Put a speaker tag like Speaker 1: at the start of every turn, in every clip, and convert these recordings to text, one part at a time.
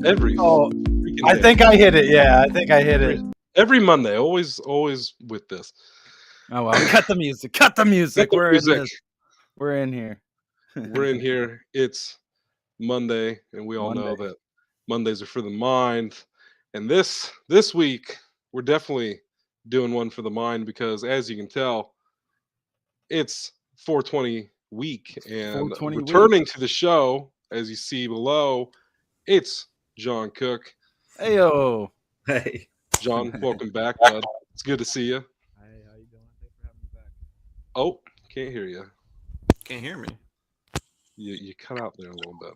Speaker 1: Every
Speaker 2: Oh,
Speaker 1: freaking
Speaker 2: I
Speaker 1: day.
Speaker 2: think I hit it. Yeah, I think I hit it.
Speaker 1: Every Monday, always with this.
Speaker 2: Oh well, cut the music. Cut the music.
Speaker 1: Cut the
Speaker 2: We're
Speaker 1: music.
Speaker 2: in this. We're in here.
Speaker 1: We're in here. It's Monday, and we all know
Speaker 2: Monday.
Speaker 1: that Mondays are for the mind. And this week, we're definitely doing one for the mind because, as you can tell, it's 420 week, and
Speaker 2: 420 week.
Speaker 1: returning to the show, as you see below, it's John Cook.
Speaker 2: Heyo.
Speaker 3: Hey.
Speaker 1: John, welcome back, bud. It's good to see you.
Speaker 3: Hey, how you doing? Thanks for having me back.
Speaker 1: Oh, can't hear you.
Speaker 3: Can't hear me.
Speaker 1: You cut out there a little bit.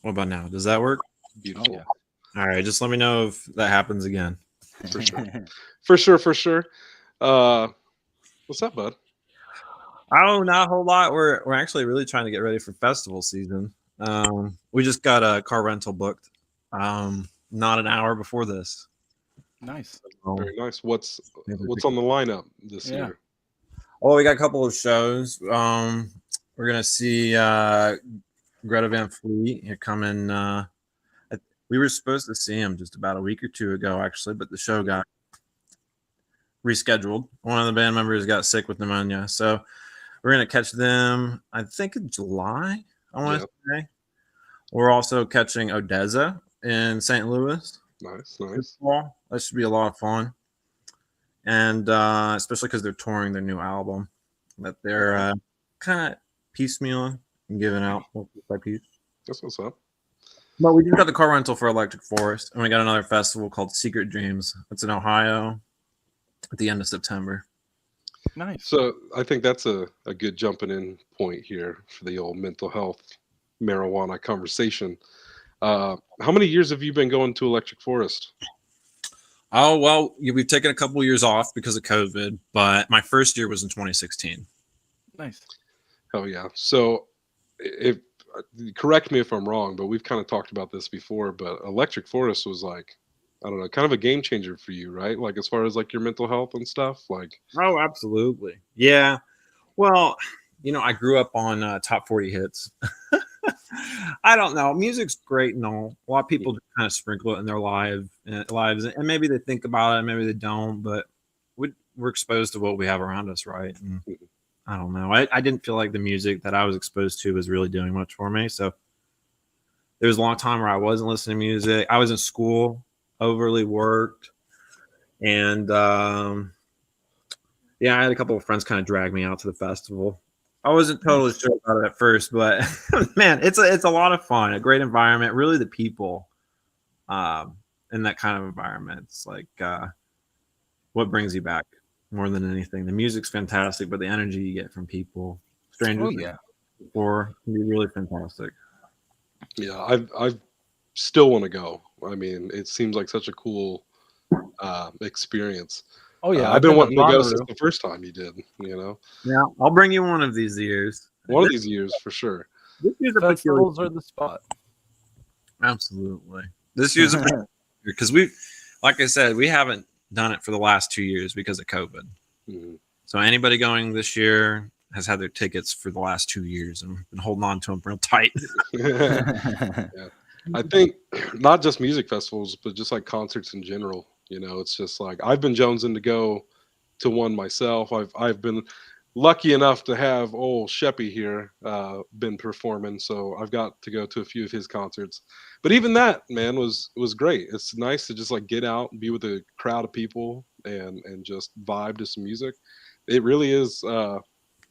Speaker 3: What about now? Does that work?
Speaker 1: Beautiful.
Speaker 2: Oh, yeah.
Speaker 3: All right, just let me know if that happens again.
Speaker 1: For sure. What's up, bud?
Speaker 3: Oh, not a whole lot. We're actually really trying to get ready for festival season. We just got a car rental booked. Not an hour before this.
Speaker 2: Nice.
Speaker 1: Very nice. What's on the lineup this year?
Speaker 3: Oh, we got a couple of shows. We're gonna see Greta Van Fleet. You're coming. We were supposed to see him just about a week or two ago, actually, but the show got rescheduled. One of the band members got sick with pneumonia, so we're gonna catch them. I think in July. I want to say. We're also catching Odessa in St. Louis.
Speaker 1: Nice.
Speaker 3: That should be a lot of fun, and especially because they're touring their new album that they're kind of piecemeal and giving out piece by piece.
Speaker 1: That's what's up.
Speaker 3: But we just got the car rental for Electric Forest, and we got another festival called Secret Dreams. It's in Ohio at the end of September.
Speaker 2: Nice.
Speaker 1: So I think that's a good jumping in point here for the old mental health marijuana conversation. How many years have you been going to Electric Forest?
Speaker 3: Oh, well, we've taken a couple of years off because of COVID, but my first year was in 2016.
Speaker 2: Nice.
Speaker 1: Oh yeah. So if correct me if I'm wrong, but we've kind of talked about this before, but Electric Forest was like, I don't know, kind of a game changer for you, right? Like as far as like your mental health and stuff, like.
Speaker 3: Oh, absolutely. Yeah. Well, I grew up on top 40 hits. I don't know. Music's great and all. A lot of people just kind of sprinkle it in their lives, and maybe they think about it, maybe they don't. But we're exposed to what we have around us, right? And I don't know. I didn't feel like the music that I was exposed to was really doing much for me. So there was a long time where I wasn't listening to music. I was in school, overly worked, and I had a couple of friends kind of drag me out to the festival. I wasn't totally sure about it at first, but man, it's a lot of fun, a great environment. Really, the people in that kind of environment, it's like what brings you back more than anything. The music's fantastic, but the energy you get from people, strangers, or can be really fantastic.
Speaker 1: Yeah, I still want to go. I mean, it seems like such a cool experience.
Speaker 2: Oh yeah,
Speaker 1: I've been wanting to go since the first time you did.
Speaker 3: Yeah, I'll bring you one of these years.
Speaker 1: One of these years for sure.
Speaker 3: This year's
Speaker 2: festivals are the spot.
Speaker 3: Absolutely. This year's because like I said, we haven't done it for the last 2 years because of COVID.
Speaker 1: Mm-hmm.
Speaker 3: So anybody going this year has had their tickets for the last 2 years and been holding on to them real tight.
Speaker 1: Yeah. I think not just music festivals, but just like concerts in general. It's just like I've been jonesing to go to one myself. I've been lucky enough to have old Sheppy here been performing, so I've got to go to a few of his concerts. But even that, man, was great. It's nice to just like get out and be with a crowd of people and just vibe to some music. It really is. I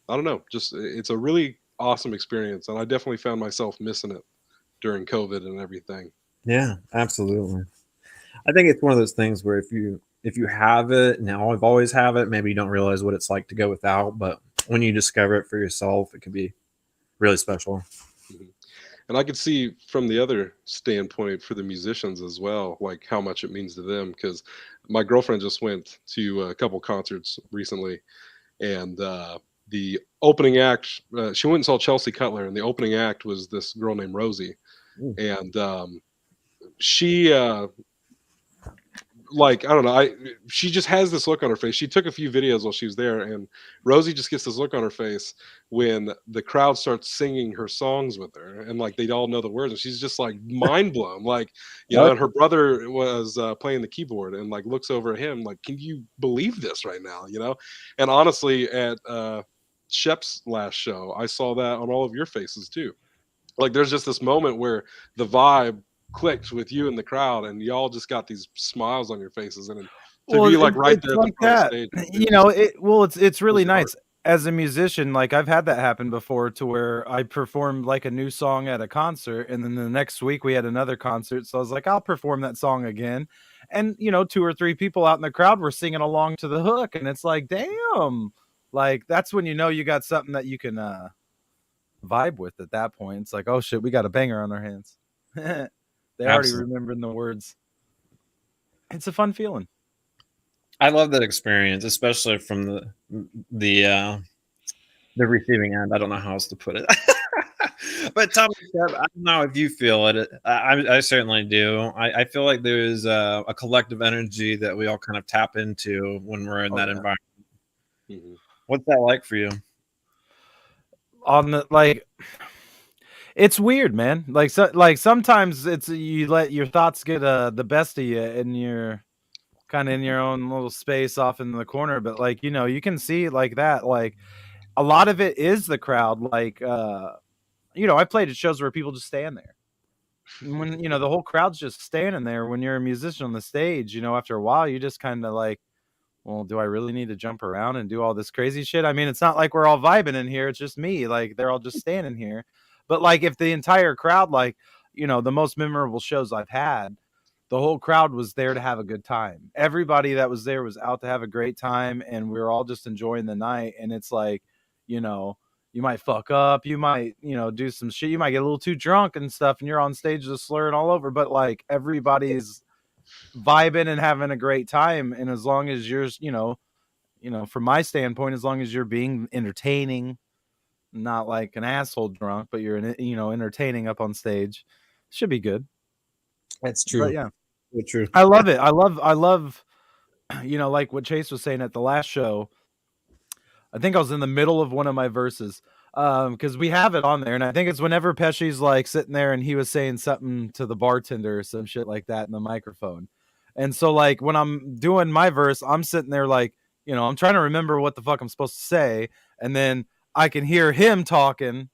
Speaker 1: don't know. Just it's a really awesome experience, and I definitely found myself missing it during COVID and everything.
Speaker 3: Yeah, absolutely. I think it's one of those things where if you have it, now I've always have it, maybe you don't realize what it's like to go without, but when you discover it for yourself, it can be really special.
Speaker 1: Mm-hmm. And I could see from the other standpoint for the musicians as well, like how much it means to them, because my girlfriend just went to a couple concerts recently, and the opening act, she went and saw Chelsea Cutler, and the opening act was this girl named Rosie. And she like I don't know, she just has this look on her face. She took a few videos while she was there, and Rosie just gets this look on her face when the crowd starts singing her songs with her, and like they all know the words, and she's just like mind blown, like and her brother was playing the keyboard, and like looks over at him like, can you believe this right now, And honestly, at Shep's last show, I saw that on all of your faces too. Like there's just this moment where the vibe clicked with you and the crowd, and y'all just got these smiles on your faces, and to
Speaker 2: Well,
Speaker 1: be like right
Speaker 2: it's
Speaker 1: there at the
Speaker 2: like
Speaker 1: front of the
Speaker 2: that.
Speaker 1: stage,
Speaker 2: It's really
Speaker 1: fills your heart.
Speaker 2: nice as a musician. Like I've had that happen before, to where I performed like a new song at a concert, and then the next week we had another concert. So I was like, I'll perform that song again, and 2 or 3 people out in the crowd were singing along to the hook, and it's like, damn, like that's when you got something that you can vibe with at that point. It's like, oh shit, we got a banger on our hands. They already
Speaker 3: Absolutely.
Speaker 2: remembering the words. It's a fun feeling.
Speaker 3: I love that experience, especially from the receiving end. I don't know how else to put it. But Tom, I don't know if you feel it. I certainly do. I feel like there's a collective energy that we all kind of tap into when we're in that environment.
Speaker 1: Mhm.
Speaker 3: What's that like for you?
Speaker 2: On the like, it's weird, man. Like sometimes it's you let your thoughts get the best of you, and you're kind of in your own little space off in the corner. But like you can see like that. Like a lot of it is the crowd. Like I played at shows where people just stand there. When the whole crowd's just standing there. When you're a musician on the stage, after a while you just kind of like, well, do I really need to jump around and do all this crazy shit? I mean, it's not like we're all vibing in here. It's just me. Like they're all just standing here. But like if the entire crowd, like, the most memorable shows I've had, the whole crowd was there to have a good time. Everybody that was there was out to have a great time, and we were all just enjoying the night. And it's like, you know, you might fuck up, you might, do some shit, you might get a little too drunk and stuff, and you're on stage just slurring all over. But like everybody's vibing and having a great time, and as long as you're from my standpoint, as long as you're being entertaining, not like an asshole drunk, but you're entertaining up on stage, should be good.
Speaker 3: That's
Speaker 2: But
Speaker 3: true.
Speaker 2: yeah,
Speaker 3: So true.
Speaker 2: I love it. I love like what Chase was saying at the last show. I think I was in the middle of one of my verses, because we have it on there, and I think it's whenever Pesci's like sitting there and he was saying something to the bartender or some shit like that in the microphone. And so like when I'm doing my verse, I'm sitting there like, I'm trying to remember what the fuck I'm supposed to say, and then I can hear him talking,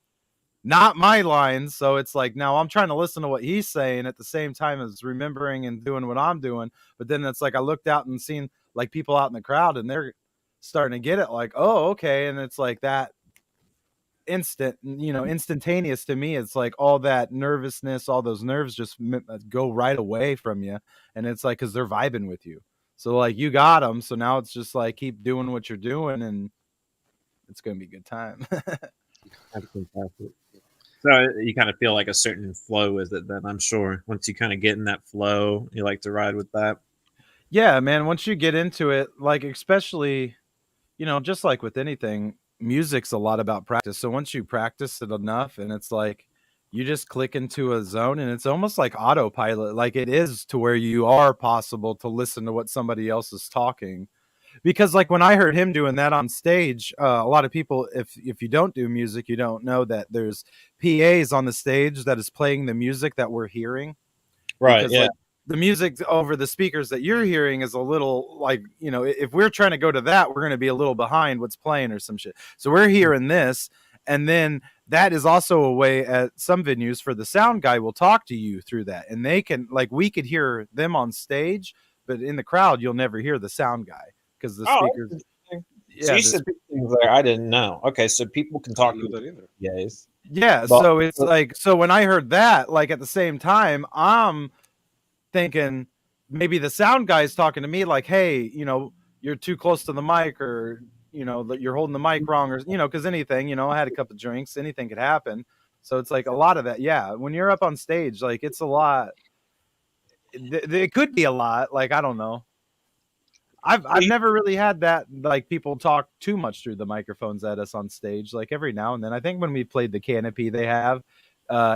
Speaker 2: not my lines. So it's like now I'm trying to listen to what he's saying at the same time as remembering and doing what I'm doing. But then it's like I looked out and seen like people out in the crowd, and they're starting to get it, like, oh, okay. And it's like that instantaneous to me. It's like all that nervousness, all those nerves just go right away from you. And it's like, because they're vibing with you. So like you got them. So now it's just like keep doing what you're doing, and it's going to be a good time.
Speaker 3: That's fantastic. So you kind of feel like a certain flow with it then, I'm sure. Once you kind of get in that flow, you like to ride with that.
Speaker 2: Yeah, man. Once you get into it, like, especially, just like with anything, music's a lot about practice. So once you practice it enough, and it's like you just click into a zone, and it's almost like autopilot. Like it is, to where you are possible to listen to what somebody else is talking. Because like when I heard him doing that on stage, a lot of people, if you don't do music, you don't know that there's PAs on the stage that is playing the music that we're hearing.
Speaker 3: Right.
Speaker 2: Because
Speaker 3: Yeah.
Speaker 2: like the music over the speakers that you're hearing is a little like, if we're trying to go to that, we're going to be a little behind what's playing or some shit. So we're hearing this, and then that is also a way at some venues for the sound guy will talk to you through that, and they can, like, we could hear them on stage, but in the crowd you'll never hear the sound guy because the
Speaker 3: Oh,
Speaker 2: speakers.
Speaker 3: that's interesting. So
Speaker 2: Yeah,
Speaker 3: you said things there I didn't know. Okay, so people can
Speaker 1: I
Speaker 3: talk
Speaker 1: didn't
Speaker 3: to
Speaker 1: know that either.
Speaker 3: you guys.
Speaker 2: yeah.
Speaker 3: But
Speaker 2: So it's like, so when I heard that, like at the same time, I'm thinking maybe the sound guy is talking to me like, hey, you're too close to the mic, or that you're holding the mic wrong, or because anything, I had a couple of drinks, anything could happen. So it's like a lot of that. Yeah, when you're up on stage, like it's a lot. It could be a lot. Like I don't know. I've never really had that, like people talk too much through the microphones at us on stage. Like every now and then, I think when we played the Canopy, they have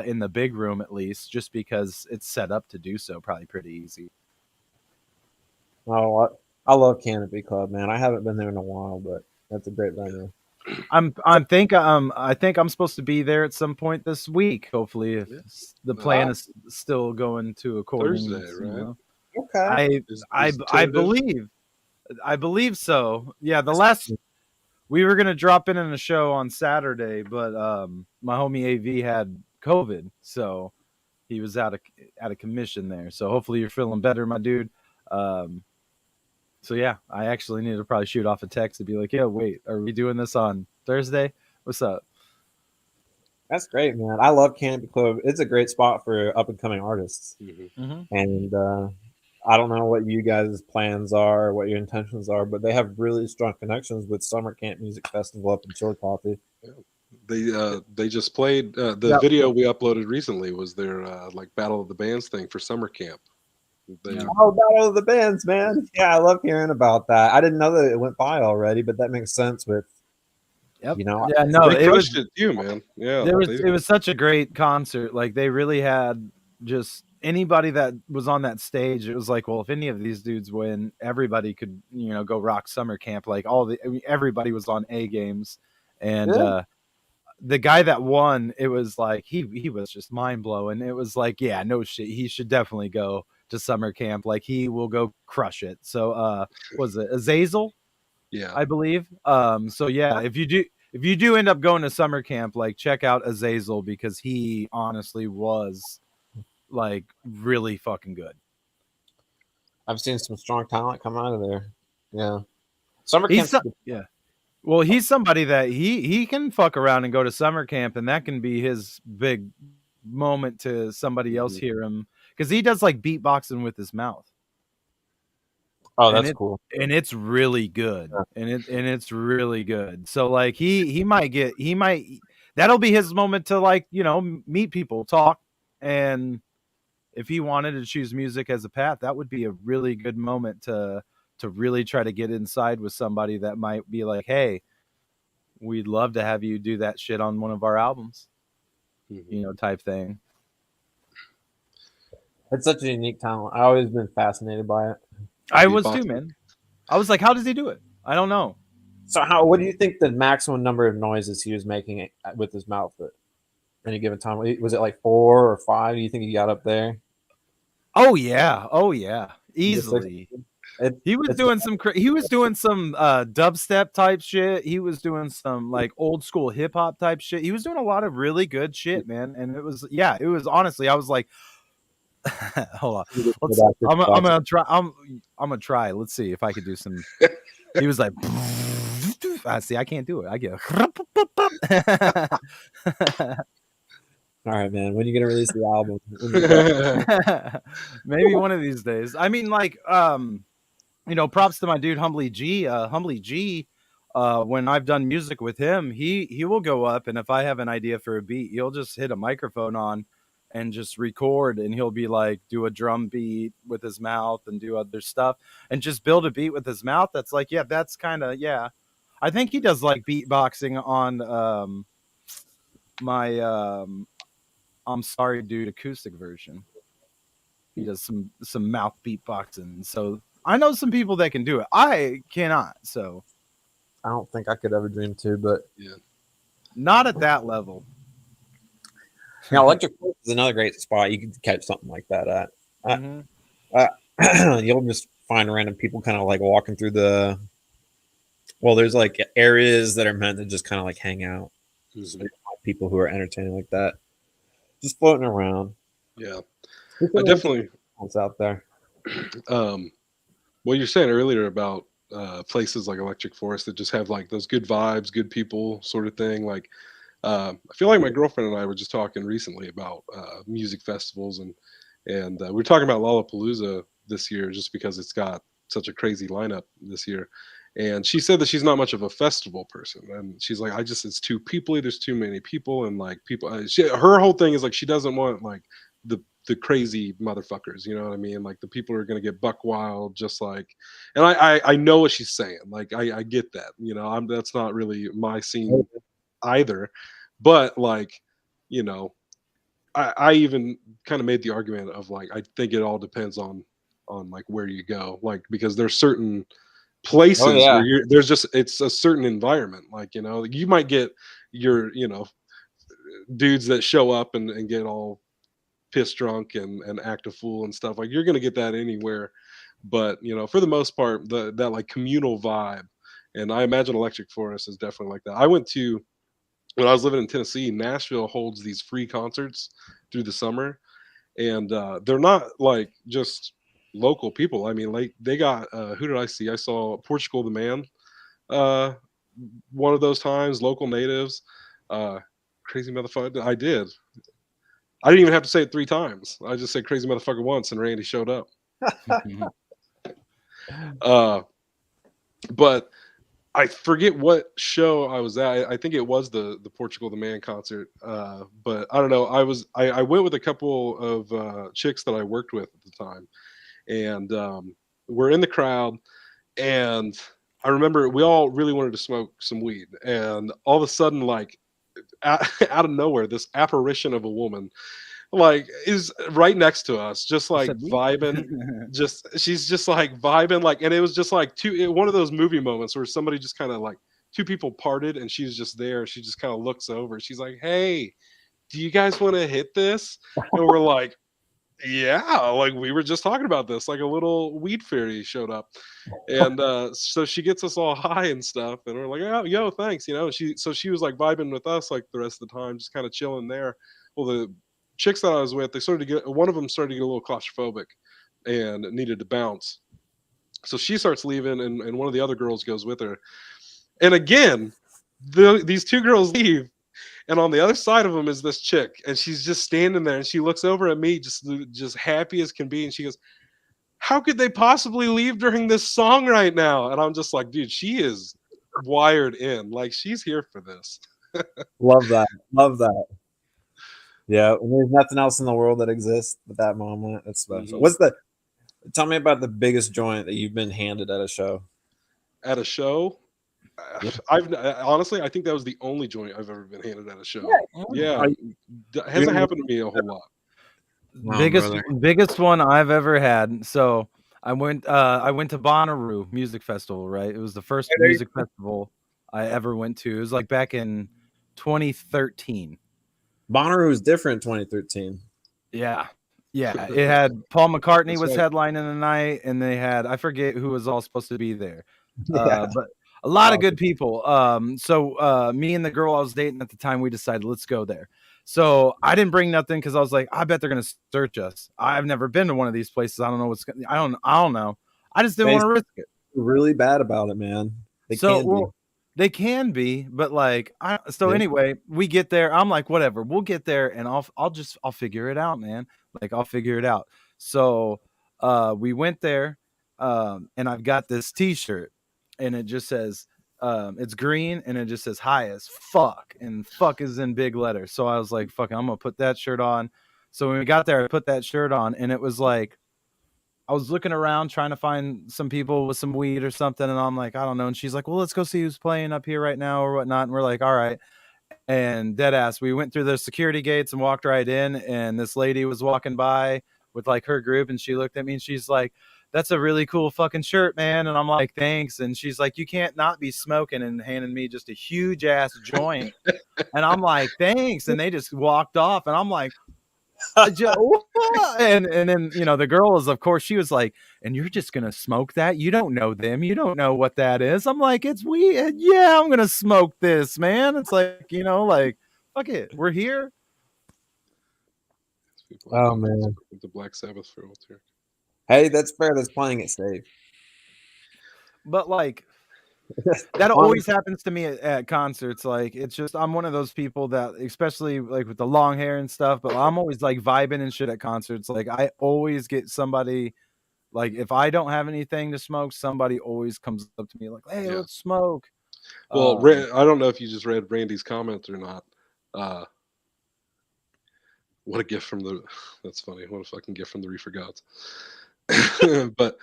Speaker 2: in the big room, at least, just because it's set up to do so, probably pretty easy.
Speaker 3: Oh, I love Canopy Club, man. I haven't been there in a while, but that's a great venue.
Speaker 2: I think I'm supposed to be there at some point this week. Hopefully, if
Speaker 1: Yeah.
Speaker 2: the plan
Speaker 3: Oh,
Speaker 2: is still going to according.
Speaker 1: Thursday, right?
Speaker 3: okay.
Speaker 2: I
Speaker 1: Is
Speaker 2: I
Speaker 1: tentative?
Speaker 2: believe so. Yeah, the last we were gonna drop in a show on Saturday, but my homie AV had COVID, so he was out of commission there. So hopefully you're feeling better, my dude. Um, so yeah, I actually need to probably shoot off a text to be like, "Yo, wait, are we doing this on Thursday? What's up?"
Speaker 3: That's great, man. I love Canopy Club. It's a great spot for up and coming artists.
Speaker 1: Hmm.
Speaker 2: Mm-hmm.
Speaker 3: And I don't know what you guys' plans are, what your intentions are, but they have really strong connections with Summer Camp Music Festival up in Chillicothe.
Speaker 1: They just played the
Speaker 2: Yep.
Speaker 1: video we uploaded recently was their like Battle of the Bands thing for summer camp. They
Speaker 2: Yeah.
Speaker 3: Oh, Battle of the Bands, man. Yeah, I love hearing about that. I didn't know that it went by already, but that makes sense with,
Speaker 2: Yep.
Speaker 3: you know,
Speaker 2: Yeah. No,
Speaker 1: they
Speaker 2: it was
Speaker 1: crushed it too, man. Yeah,
Speaker 2: there was
Speaker 1: they
Speaker 2: it was such a great concert. Like they really had just anybody that was on that stage. It was like, well, if any of these dudes win, everybody could go rock summer camp. Like everybody was on A games, and
Speaker 3: yeah.
Speaker 2: the guy that won, it was like he was just mind blowing. It was like, yeah, no shit, he should definitely go to summer camp. Like he will go crush it. So was it Azazel?
Speaker 1: yeah.
Speaker 2: I believe. So yeah, if you do end up going to summer camp, like check out Azazel because he honestly was like really fucking good.
Speaker 3: I've seen some strong talent come out of there. Yeah. Summer
Speaker 2: He's
Speaker 3: Camp's
Speaker 2: yeah. Well, he's somebody that he can fuck around and go to summer camp, and that can be his big moment to somebody else
Speaker 1: Mhm.
Speaker 2: hear him because he does like beatboxing with his mouth,
Speaker 3: Oh,
Speaker 2: and
Speaker 3: that's
Speaker 2: it
Speaker 3: cool.
Speaker 2: and it's really good, and it's really good. So like he might that'll be his moment to like meet people, talk, and if he wanted to choose music as a path, that would be a really good moment to really try to get inside with somebody that might be like, hey, we'd love to have you do that shit on one of our albums,
Speaker 1: Mhm.
Speaker 2: type thing.
Speaker 3: It's such a unique talent. I've always been fascinated by it.
Speaker 2: I was too,
Speaker 1: Beatboxing.
Speaker 2: man. I was like, how does he do it? I don't know.
Speaker 3: So, what do you think the maximum number of noises he was making with his mouth at any given time? Was it like 4 or 5? Do you think he got up there?
Speaker 2: Oh yeah,
Speaker 3: The six?
Speaker 2: easily.
Speaker 3: It,
Speaker 2: He was
Speaker 3: it's
Speaker 2: doing some dubstep type shit. He was doing some like old school hip hop type shit. He was doing a lot of really good shit, man. And it was honestly, I was like, hold on, I'm gonna try. I'm gonna try. Let's see if I could do some. He was like, I see, I can't do it. I get.
Speaker 3: all right, man. When are you gonna release the album?
Speaker 2: Maybe one of these days. I mean, like, props to my dude Humbly G. Humbly G. When I've done music with him, he will go up, and if I have an idea for a beat, he'll just hit a microphone on and just record, and he'll be like, do a drum beat with his mouth and do other stuff, and just build a beat with his mouth. That's like, yeah, that's kind of yeah. I think he does like beatboxing on my I'm sorry, dude acoustic version. He does some mouth beatboxing. So I know some people that can do it. I cannot. So
Speaker 3: I don't think I could ever dream to, but
Speaker 1: Yeah.
Speaker 2: not at that level.
Speaker 3: Electric Forest is another great spot. You could catch something like that at.
Speaker 2: Mhm.
Speaker 3: You'll just find random people kind of like walking through the. Well, there's like areas that are meant to just kind of like hang out. So
Speaker 1: Mhm.
Speaker 3: you find people who are entertaining like that, just floating around.
Speaker 1: Yeah.
Speaker 3: There's
Speaker 1: I
Speaker 3: some
Speaker 1: definitely
Speaker 3: ones out there.
Speaker 1: what you're saying earlier about places like Electric Forest that just have like those good vibes, good people sort of thing. Like I feel like my girlfriend and I were just talking recently about music festivals and we were talking about Lollapalooza this year just because it's got such a crazy lineup this year. And she said that she's not much of a festival person, and she's like, it's too peoply. There's too many people, and like people. Her whole thing is like she doesn't want like the crazy motherfuckers. You know what I mean? Like the people are gonna get buck wild, just like. And I know what she's saying. Like I get that. That's not really my scene either, but like you know I even kind of made the argument of like I think it all depends on like where you go, like because there's certain places
Speaker 3: yeah.
Speaker 1: where there's just it's a certain environment, like you might get your dudes that show up and get all piss drunk and act a fool and stuff, like you're gonna get that anywhere. But for the most part, that like communal vibe, and I imagine Electric Forest is definitely like that. I went to When I was living in Tennessee, Nashville holds these free concerts through the summer, and they're not like just local people. I mean, like they got who did I see? I saw Portugal the Man, uh, one of those times. Local natives, uh, crazy motherfucker. I did. I didn't even have to say it 3 times. I just said crazy motherfucker once, and Randy showed up. Uh, but I forget what show I was at. I think it was the Portugal the Man concert. But I don't know. I went with a couple of chicks that I worked with at the time, and we're in the crowd. And I remember we all really wanted to smoke some weed, and all of a sudden, like out of nowhere, this apparition of a woman like is right next to us, just
Speaker 2: I
Speaker 1: like
Speaker 2: said, "We-"
Speaker 1: vibing. She's just like vibing, like, and it was just like one of those movie moments where somebody just kind of like two people parted, and she's just there. She just kind of looks over. She's like, "Hey, do you guys want to hit this?" And we're like, "Yeah," like we were just talking about this. Like a little weed fairy showed up, and so she gets us all high and stuff, and we're like, "Oh, yo, thanks." She was like vibing with us like the rest of the time, just kind of chilling there. Well, the chicks that I was with, one of them started to get a little claustrophobic and needed to bounce. So she starts leaving, and one of the other girls goes with her. And again, these two girls leave, and on the other side of them is this chick, and she's just standing there, and she looks over at me, just happy as can be, and she goes, "How could they possibly leave during this song right now?" And I'm just like, dude, she is wired in, like she's here for this.
Speaker 3: Love that. Love that. Yeah, when there's nothing else in the world that exists at that moment. It's special. Tell me about the biggest joint that you've been handed at a show.
Speaker 1: At a show,
Speaker 3: Yeah.
Speaker 1: I've honestly, I think that was the only joint I've ever been handed at a show. Yeah, hasn't happened to me a whole lot.
Speaker 3: Wow,
Speaker 2: biggest
Speaker 3: brother.
Speaker 2: biggest one I've ever had. So I went to Bonnaroo Music Festival, right? It was the first music festival I ever went to. It was like back in 2013.
Speaker 3: Bonnaroo was different in 2013.
Speaker 2: Yeah. Yeah. It had Paul McCartney
Speaker 1: That's
Speaker 2: was
Speaker 1: right.
Speaker 2: headlining the night, and they had I forget who was all supposed to be there.
Speaker 3: Yeah.
Speaker 2: But a lot of good people. So me and the girl I was dating at the time, we decided let's go there. So I didn't bring nothing because I was like, I bet they're gonna search us. I've never been to one of these places. I don't know what's gonna. I don't know. I just didn't want to risk it.
Speaker 3: Really bad about it, man. They
Speaker 2: So
Speaker 3: can
Speaker 2: well, they can be, but like
Speaker 3: Yeah.
Speaker 2: anyway, we get there. I'm like, whatever, we'll get there, and I'll figure it out, man. Like I'll figure it out. So we went there, and I've got this T-shirt, and it just says it's green, and it just says high as fuck, and fuck is in big letters. So I was like, fuck it, I'm gonna put that shirt on. So when we got there, I put that shirt on, and it was like I was looking around trying to find some people with some weed or something, and I'm like, I don't know. And she's like, well, let's go see who's playing up here right now or whatnot. And we're like, all right. And dead ass, we went through the security gates and walked right in, and this lady was walking by with like her group, and she looked at me and she's like, that's a really cool fucking shirt, man. And I'm like, thanks. And she's like, you can't not be smoking, and handing me just a huge ass joint. And I'm like, thanks. And they just walked off, and I'm like, and then the girl is, of course, she was like, and you're just gonna smoke that? You don't know them, you don't know what that is. I'm like, it's weed. Yeah, I'm gonna smoke this, man. It's like, like, fuck it, we're here.
Speaker 3: Oh, man.
Speaker 1: The Black Sabbath for Alter.
Speaker 3: Hey, that's fair. That's playing it safe.
Speaker 2: But like that always happens to me at concerts. Like it's just I'm one of those people that, especially like with the long hair and stuff, but I'm always like vibing and shit at concerts. Like I always get somebody, like if I don't have anything to smoke, somebody always comes up to me like, hey,
Speaker 1: Yeah.
Speaker 2: let's smoke.
Speaker 1: Well, I don't know if you just read Randy's comment or not. What a gift from the that's funny. What a fucking gift from the Reefer Gods. But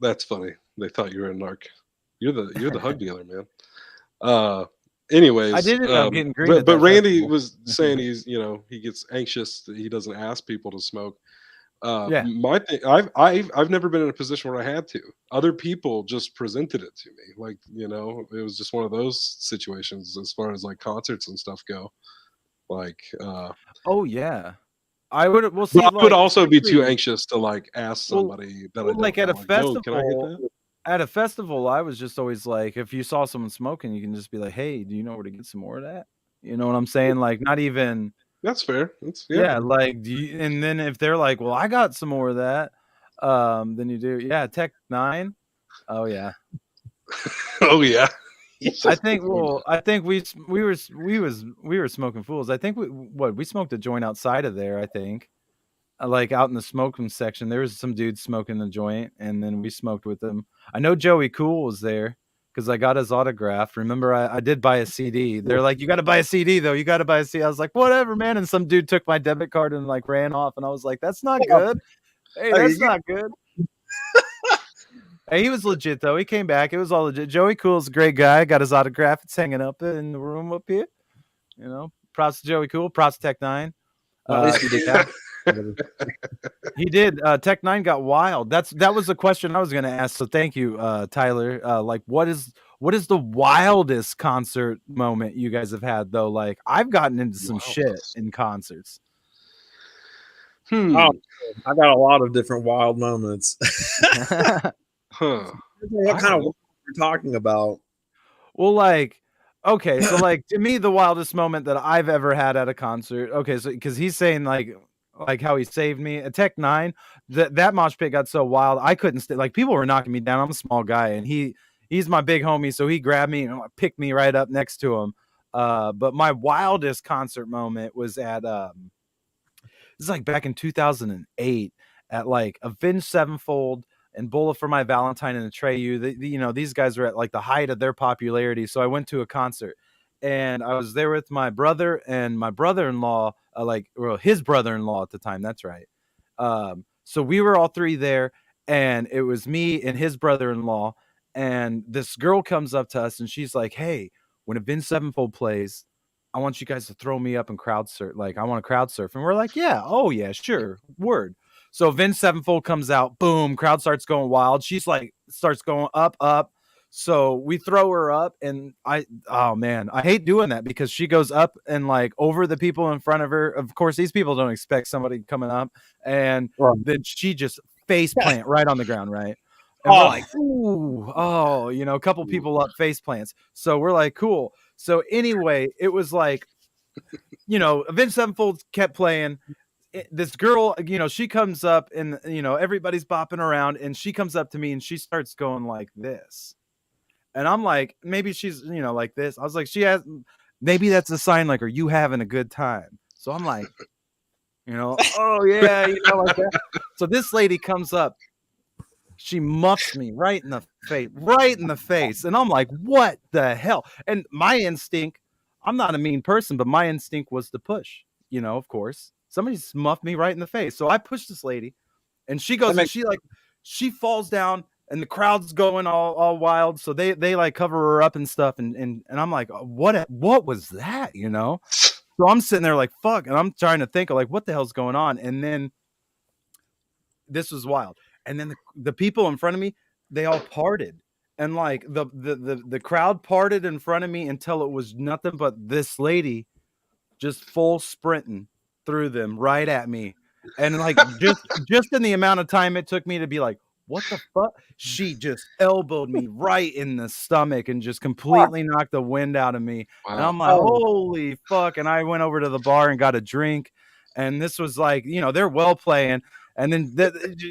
Speaker 1: that's funny. They thought you were a narc. You're the hug dealer, man. Anyways,
Speaker 2: I did end up getting green at
Speaker 1: but
Speaker 2: that
Speaker 1: Randy
Speaker 2: festival.
Speaker 1: was saying he gets anxious that he doesn't ask people to smoke.
Speaker 2: Yeah.
Speaker 1: My thing, I've never been in a position where I had to. Other people just presented it to me, like it was just one of those situations as far as like concerts and stuff go. Like,
Speaker 2: Oh yeah. I would. We'll
Speaker 1: but
Speaker 2: see.
Speaker 1: I would
Speaker 2: Like
Speaker 1: also be too
Speaker 2: especially
Speaker 1: anxious to like ask
Speaker 2: well,
Speaker 1: somebody that I
Speaker 2: well,
Speaker 1: don't
Speaker 2: like at
Speaker 1: know,
Speaker 2: a
Speaker 1: like, yo, can I get
Speaker 2: festival.
Speaker 1: that?
Speaker 2: At a festival, I was just always like, if you saw someone smoking, you can just be like, "Hey, do you know where to get some more of that?" You know what I'm saying? Like, not even.
Speaker 1: That's fair. That's yeah.
Speaker 2: Yeah, like, do you and then if they're like, "Well, I got some more of that," then you do yeah, Tech 9? Oh, yeah.
Speaker 1: Oh yeah. He's
Speaker 2: I
Speaker 1: just
Speaker 2: think well, I think we were smoking fools. I think we smoked a joint outside of there, I think. Like, out in the smoking section, there was some dude smoking the joint, and then we smoked with them. I know Joey Cool was there because I got his autograph. Remember, I did buy a CD. They're like, "You gotta buy a CD, though. You gotta buy a CD." I was like, "Whatever, man," and some dude took my debit card and, like, ran off, and I was like, "That's not good. Hey,
Speaker 3: Hey,
Speaker 2: that's not good." Hey, he was legit, though. He came back. It was all legit. Joey Cool's a great guy. Got his autograph. It's hanging up in the room up here. Props to Joey Cool. Props to Tech 9.
Speaker 3: well, at least he did.
Speaker 2: Yeah. He did. Tech 9 got wild. That was the question I was gonna ask. So thank you, Tyler. Like, what is the wildest concert moment you guys have had though? Like, I've gotten into some shit
Speaker 1: Wildest.
Speaker 2: in concerts.
Speaker 3: Oh, I got a lot of different wild moments.
Speaker 1: Huh.
Speaker 3: What kind of wild we're talking about?
Speaker 2: Well, like, okay, so like to me, the wildest moment that I've ever had at a concert. Okay, so because he's saying like how he saved me at Tech 9, that mosh pit got so wild I couldn't stay. Like people were knocking me down. I'm a small guy, and he's my big homie, so he grabbed me and picked me right up next to him. But my wildest concert moment was at this is like back in 2008 at like Avenged Sevenfold and Bullet for My Valentine and Atreyu. These guys were at like the height of their popularity. So I went to a concert and I was there with my brother and my brother-in-law, his brother-in-law at the time. That's right. So we were all three there, and it was me and his brother-in-law. And this girl comes up to us and she's like, "Hey, when Avenged Sevenfold plays, I want you guys to throw me up and crowd surf. Like, I want to crowd surf." And we're like, "Yeah, oh yeah, sure, word." So Vince Sevenfold comes out, boom, crowd starts going wild. She's like, starts going up, up. So we throw her up, and oh man, I hate doing that because she goes up and like over the people in front of her. Of course, these people don't expect somebody coming up, and then she just face plant right on the ground, right? And we're like, ooh, oh, a couple people up face plants. So we're like, cool. So anyway, it was like, Avenged Sevenfold kept playing. This girl, she comes up and, everybody's bopping around and she comes up to me and she starts going like this. And I'm like, maybe she's, like this. I was like, maybe that's a sign like, are you having a good time? So I'm like, oh yeah, like that. So this lady comes up. She muffs me right in the face. And I'm like, what the hell? And my instinct, I'm not a mean person, but my instinct was to push, of course. Somebody muffed me right in the face. So I pushed this lady and she goes and she falls down and the crowd's going all wild. So they like cover her up and stuff. And I'm like, what was that? So I'm sitting there like, fuck. And I'm trying to think of like, what the hell's going on? And then this was wild. And then the people in front of me, they all parted. And like the crowd parted in front of me until it was nothing but this lady just full sprinting through them right at me. And like just in the amount of time it took me to be like, what the fuck? She just elbowed me right in the stomach and just completely knocked the wind out of me.
Speaker 1: Wow.
Speaker 2: And I'm like, holy fuck. And I went over to the bar and got a drink. And this was like, they're well playing. And then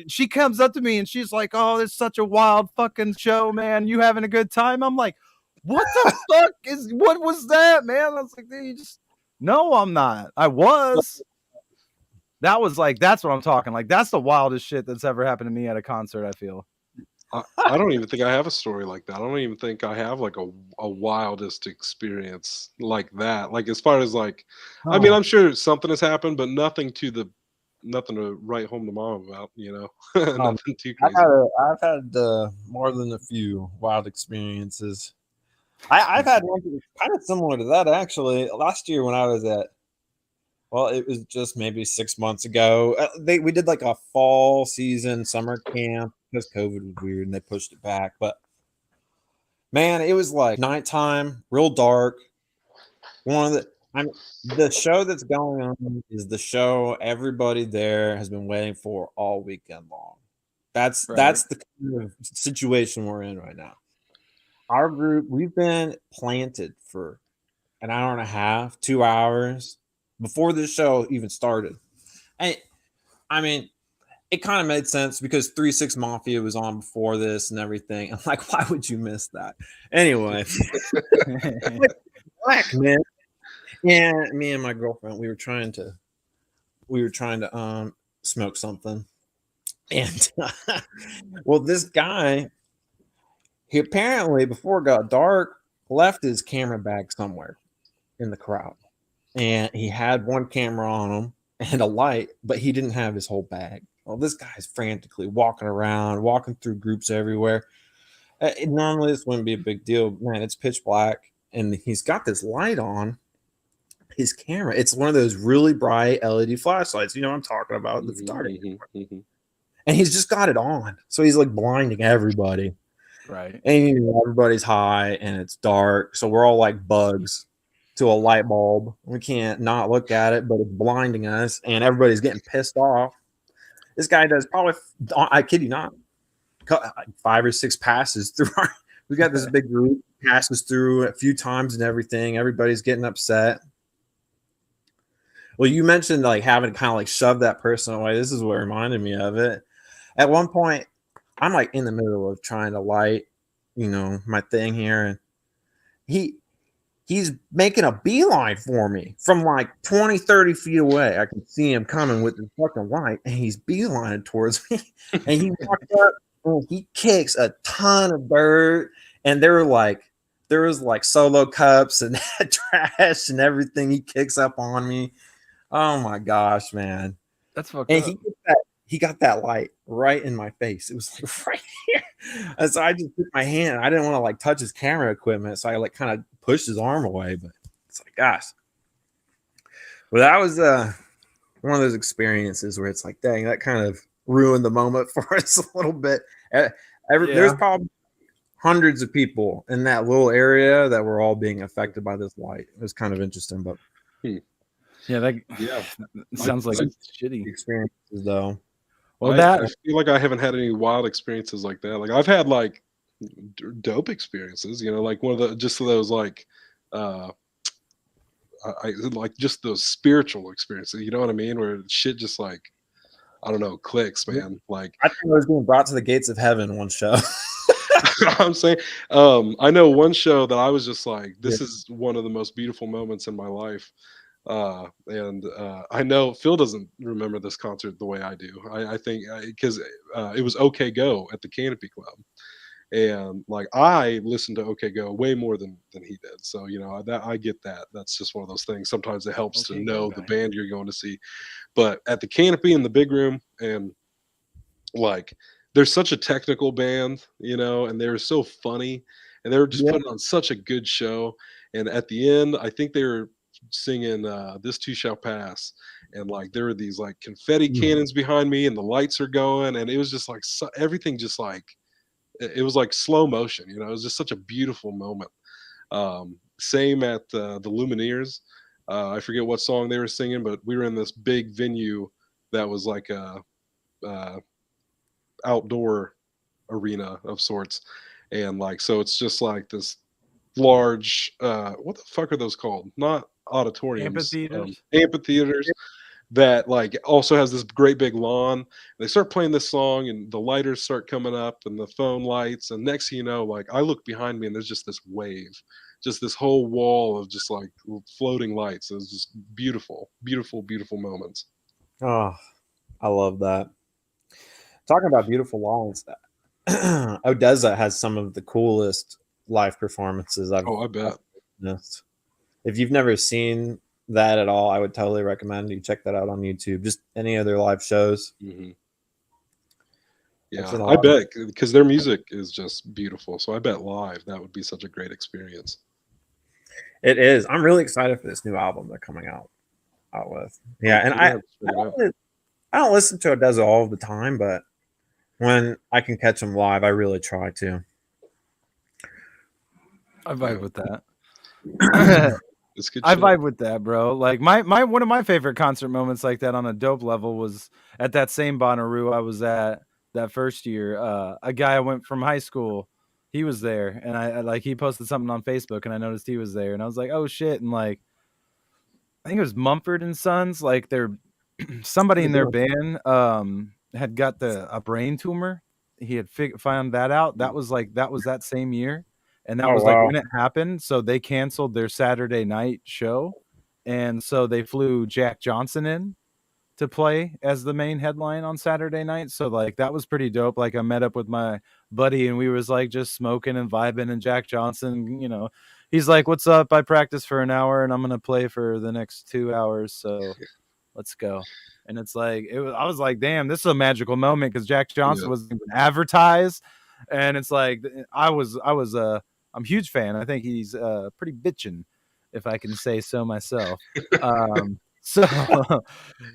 Speaker 2: she comes up to me and she's like, "Oh, it's such a wild fucking show, man. You having a good time?" I'm like, "What the fuck what was that, man?" I was like, "No, I'm not. I was." That was like, that's what I'm talking. Like, that's the wildest shit that's ever happened to me at a concert, I feel.
Speaker 1: I don't even think I have a story like that. I don't even think I have like a wildest experience like that. Like as far as like, I mean, I'm sure something has happened, but nothing to write home to mom about. Nothing too crazy.
Speaker 3: I've had more than a few wild experiences. I've had one kind of similar to that actually. Last year when I was at Well, it was just maybe 6 months ago. We did like a fall season summer camp because COVID was weird and they pushed it back. But man, it was like nighttime, real dark. The show that's going on is the show everybody there has been waiting for all weekend long. That's the kind of situation we're in right now. Our group, we've been planted for an hour and a half, 2 hours before the show even started. And I mean, it kind of made sense because 3-6 Mafia was on before this and everything. I'm like, why would you miss that? Anyway, black man. Yeah, me and my girlfriend, we were trying to smoke something, and well, this guy, he apparently before it got dark left his camera bag somewhere in the crowd, and he had one camera on him and a light, but he didn't have his whole bag. Well, this guy's frantically walking around, walking through groups everywhere. Normally, this wouldn't be a big deal, man. It's pitch black, and he's got this light on his camera. It's one of those really bright LED flashlights. You know what I'm talking about? That's starting. And he's just got it on. So he's like blinding everybody.
Speaker 2: Right.
Speaker 3: And you know, everybody's high and it's dark. So we're all like bugs to a light bulb. We can't not look at it, but it's blinding us and everybody's getting pissed off. This guy does probably, I kid you not, 5 or 6 passes through we got this big group, passes through a few times and everything. Everybody's getting upset. Well, you mentioned like having to kind of like shove that person away. This is what reminded me of it. At one point, I'm like in the middle of trying to light, you know, my thing here, and he's making a beeline for me from like 20, 30 feet away. I can see him coming with his fucking light, and he's beelining towards me. And he walks up and he kicks a ton of dirt, and there was like solo cups and trash and everything he kicks up on me. Oh my gosh, man.
Speaker 2: That's fucked
Speaker 3: and
Speaker 2: up.
Speaker 3: he got that light right in my face. It was like right here. And so I just put my hand. I didn't want to like touch his camera equipment. So I like kind of pushed his arm away. But it's like, gosh. Well, that was one of those experiences where it's like, dang, that kind of ruined the moment for us a little bit. There's probably hundreds of people in that little area that were all being affected by this light. It was kind of interesting, but
Speaker 2: that sounds like shitty
Speaker 3: experiences though.
Speaker 2: Well,
Speaker 1: I feel like I haven't had any wild experiences like that. Like I've had like dope experiences, you know, like one of the just those like I like just those spiritual experiences, you know what I mean, where shit just like I don't know, clicks, man. Like
Speaker 3: I think I was being brought to the gates of heaven one show.
Speaker 1: I'm saying I know one show that I was just like, this is one of the most beautiful moments in my life. And I know Phil doesn't remember this concert the way I do. I think because it was OK Go at the Canopy Club, and like I listened to OK Go way more than he did. So you know that I get that. That's just one of those things. Sometimes it helps to know the band you're going to see. But at the Canopy in the big room, and like they're such a technical band, you know, and they're so funny, and they were just putting on such a good show. And at the end, I think they were singing This Too Shall Pass, and like there were these like confetti cannons behind me and the lights are going, and it was just like everything just like it was like slow motion, you know. It was just such a beautiful moment. Same at the Lumineers. I forget what song they were singing, but we were in this big venue that was like a outdoor arena of sorts, and like so it's just like this large what the fuck are those called? Not auditoriums, amphitheaters that like also has this great big lawn. They start playing this song and the lighters start coming up and the phone lights, and next thing you know, like I look behind me and there's just this wave, just this whole wall of just like floating lights. It was just beautiful moments.
Speaker 3: Oh, I love that. Talking about beautiful lawns, Odessa has some of the coolest live performances
Speaker 1: I bet.
Speaker 3: Witnessed. If you've never seen that at all, I would totally recommend you check that out on YouTube. Just any other live shows.
Speaker 1: Yeah, I bet, because their music is just beautiful. So I bet live that would be such a great experience.
Speaker 3: It is. I'm really excited for this new album they're coming out. out with. Yeah, and
Speaker 1: You're gonna have to check it out.
Speaker 3: I don't listen to Odessa all the time, but when I can catch them live, I really try to.
Speaker 2: I vibe with that.
Speaker 1: It's good
Speaker 2: I
Speaker 1: shit.
Speaker 2: vibe with that, bro. Like my one of my favorite concert moments like that on a dope level was at that same Bonnaroo I was at that first year. A guy I went from high school, he was there, and I like he posted something on Facebook, and I noticed he was there, and I was like, oh shit, and like I think it was Mumford and Sons, like their somebody in their band had got a brain tumor. He had found that out. That was that same year, and that
Speaker 3: Oh
Speaker 2: was like
Speaker 3: wow!
Speaker 2: when it happened. So they canceled their Saturday night show, and so they flew Jack Johnson in to play as the main headline on Saturday night. So like that was pretty dope. Like I met up with my buddy and we was like just smoking and vibing, and Jack Johnson, he's like, "What's up? I practiced for an hour and I'm gonna play for the next 2 hours. So let's go." And it's like I was like, damn, this is a magical moment because Jack Johnson
Speaker 1: Yeah.
Speaker 2: wasn't even advertised. And it's like I'm a huge fan. I think he's pretty bitchin', if I can say so myself. So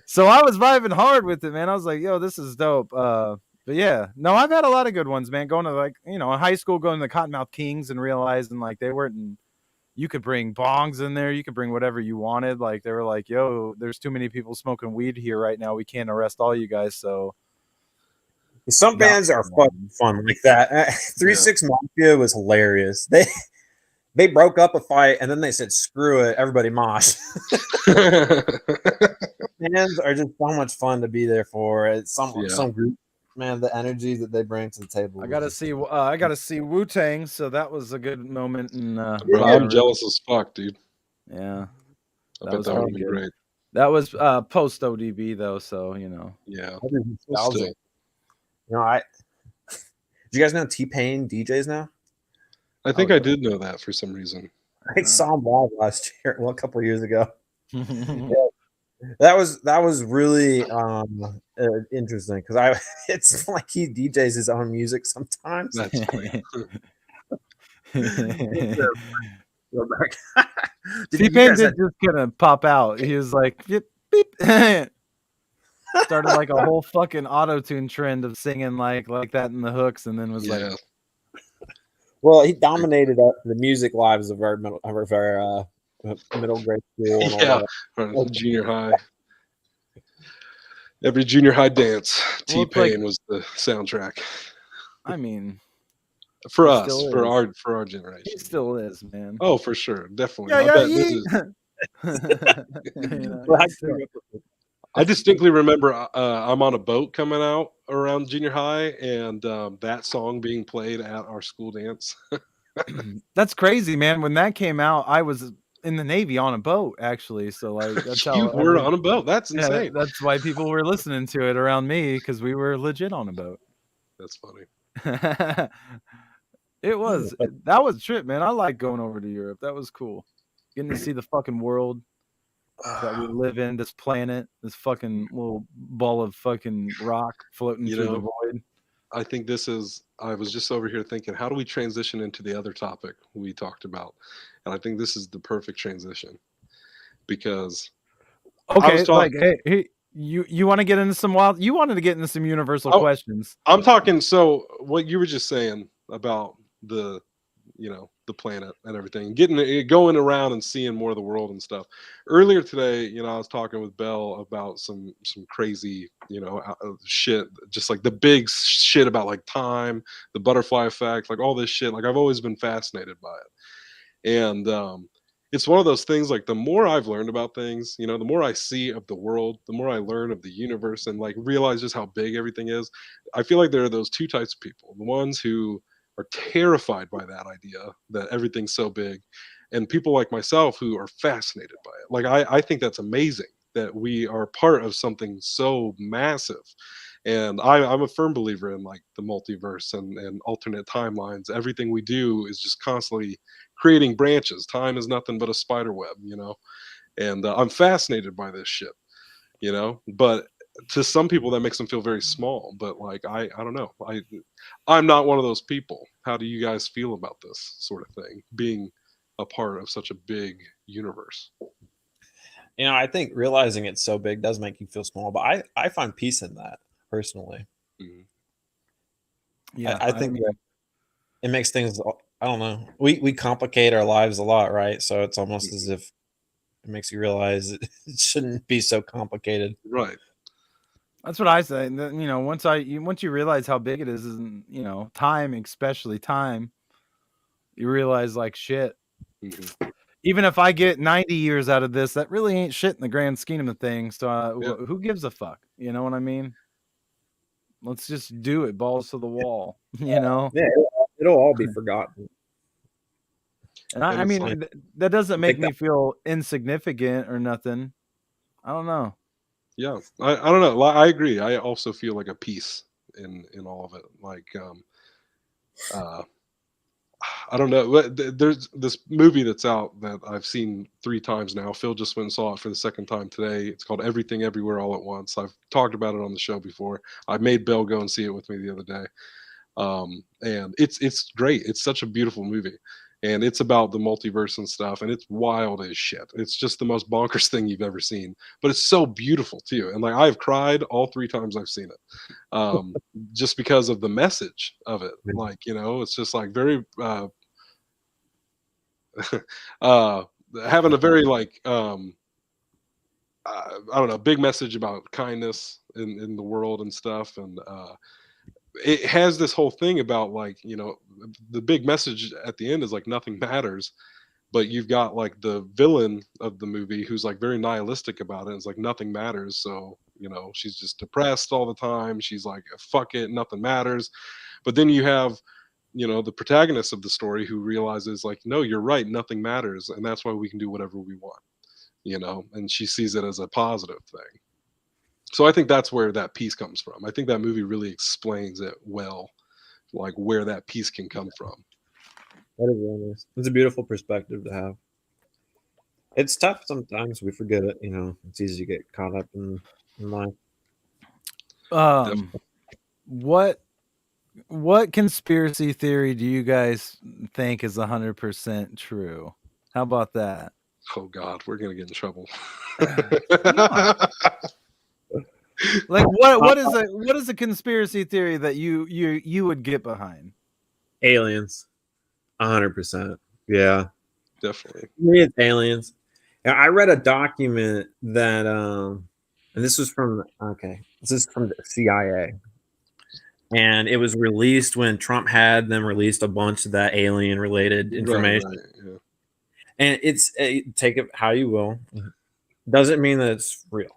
Speaker 2: so I was vibing hard with it, man. I was like, yo, this is dope. But yeah, no, I've had a lot of good ones, man. Going to like, in high school, going to the Cottonmouth Kings and realizing like they weren't you could bring bongs in there, you could bring whatever you wanted. Like they were like, yo, there's too many people smoking weed here right now. We can't arrest all you guys. So
Speaker 3: Some bands are fucking fun like that. 3-6 Mafia was hilarious. They broke up a fight and then they said, "Screw it, everybody mosh." Bands are just so much fun to be there for. It's some group, man. The energy that they bring to the table.
Speaker 2: I gotta see Wu Tang. So that was a good moment. And
Speaker 1: Bro, I'm jealous as fuck, dude.
Speaker 2: Yeah,
Speaker 1: I bet that would be great.
Speaker 2: That was post ODB though, so
Speaker 1: Yeah.
Speaker 3: Nostalgic. Did you guys know T-Pain DJs now?
Speaker 1: I think I did know that for some reason.
Speaker 3: I saw him live last year, well, a couple of years ago. That was really interesting because it's like he DJs his own music sometimes.
Speaker 1: That's funny.
Speaker 2: T-Pain did just kind of pop out. He was like, beep, beep. Started like a whole fucking auto-tune trend of singing like that in the hooks, and then was like,
Speaker 3: well, he dominated the music lives of our middle grade school. And
Speaker 1: all that. Junior high. Every junior high dance, T-Pain was the soundtrack.
Speaker 2: I mean,
Speaker 1: for us, for our generation,
Speaker 2: he still is, man.
Speaker 1: Oh, for sure, definitely. I distinctly remember I'm on a boat coming out around junior high, and that song being played at our school dance.
Speaker 2: That's crazy, man. When that came out, I was in the Navy on a boat, actually. So like, that's how
Speaker 1: you were on a boat. That's insane.
Speaker 2: That's why people were listening to it around me, because we were legit on a boat.
Speaker 1: That's funny.
Speaker 2: That was a trip, man. I like going over to Europe. That was cool. Getting to see the fucking world that we live in, this planet, this fucking little ball of fucking rock floating through the void.
Speaker 1: I think I was just over here thinking, how do we transition into the other topic we talked about? And I think this is the perfect transition, because
Speaker 2: hey, you want to get into some you wanted to get into some universal questions.
Speaker 1: I'm talking, so what you were just saying about the planet and everything, going around and seeing more of the world and stuff. Earlier today, I was talking with Belle about some crazy, shit, just like the big shit about like time, the butterfly effect, like all this shit. Like I've always been fascinated by it. And it's one of those things, like the more I've learned about things, the more I see of the world, the more I learn of the universe and like realize just how big everything is. I feel like there are those two types of people: the ones who are terrified by that idea that everything's so big, and people like myself who are fascinated by it. Like I think that's amazing that we are part of something so massive. And I'm a firm believer in like the multiverse and alternate timelines. Everything we do is just constantly creating branches. Time is nothing but a spider web, and I'm fascinated by this shit, but to some people that makes them feel very small. But like I don't know, I'm not one of those people. How do you guys feel about this sort of thing, being a part of such a big universe?
Speaker 3: I think realizing it's so big does make you feel small, but I find peace in that personally.
Speaker 1: Mhm.
Speaker 2: Yeah,
Speaker 3: I
Speaker 2: I
Speaker 3: think
Speaker 2: mean,
Speaker 3: that it makes things. I don't know. We complicate our lives a lot, right? So it's almost as if it makes you realize it shouldn't be so complicated.
Speaker 1: Right.
Speaker 2: that's what I say. And then, once you realize how big it is, and time, especially time, you realize like shit.
Speaker 1: Mhm.
Speaker 2: Even if I get 90 years out of this, that really ain't shit in the grand scheme of things. So
Speaker 1: Yeah.
Speaker 2: who gives a fuck? You know what I mean? Let's just do it, balls to the wall.
Speaker 3: Yeah, it'll all be forgotten.
Speaker 2: And I
Speaker 1: And it's
Speaker 2: mean,
Speaker 1: like,
Speaker 2: that doesn't make
Speaker 3: Take
Speaker 2: me
Speaker 3: that.
Speaker 2: feel insignificant or nothing. I don't know.
Speaker 1: yeah, I don't know. I agree. I also feel like a peace in all of it. Like, uh, I don't know. There's this movie that's out that I've seen 3 times now. Phil just went and saw it for the second time today. It's called Everything Everywhere All at Once. I've talked about it on the show before. I made Bill go and see it with me the other day. And it's great. It's such a beautiful movie, and it's about the multiverse and stuff, and it's wild as shit. It's just the most bonkers thing you've ever seen, but it's so beautiful too. And like I've cried all 3 times I've seen it, just because of the message of it. Like it's just like very uh, having a very like I don't know, big message about kindness in the world and stuff, and it has this whole thing about like the big message at the end is like nothing matters, but you've got like the villain of the movie who's like very nihilistic about it. It's like nothing matters, so she's just depressed all the time. She's like fuck it, nothing matters. But then you have the protagonist of the story who realizes like no, you're right, nothing matters, and that's why we can do whatever we want, and she sees it as a positive thing. So I think that's where that peace comes from. I think that movie really explains it well, like where that peace can come from.
Speaker 3: That is really nice. It's a beautiful perspective to have. It's tough sometimes. We forget it. It's easy to get caught up in life.
Speaker 2: Um,
Speaker 1: Definitely.
Speaker 2: what conspiracy theory do you guys think is 100% true? How about that?
Speaker 1: Oh God, we're gonna get in trouble.
Speaker 2: Come on. Like what is a conspiracy theory that you would get behind?
Speaker 3: Aliens, 100%. Yeah,
Speaker 1: Definitely.
Speaker 3: me, it's aliens. I read a document that, and this is from the CIA, and it was released when Trump had them released a bunch of that alien related
Speaker 1: Right,
Speaker 3: information.
Speaker 1: right. Yeah.
Speaker 3: And it's take it how you will. Doesn't mean that it's real,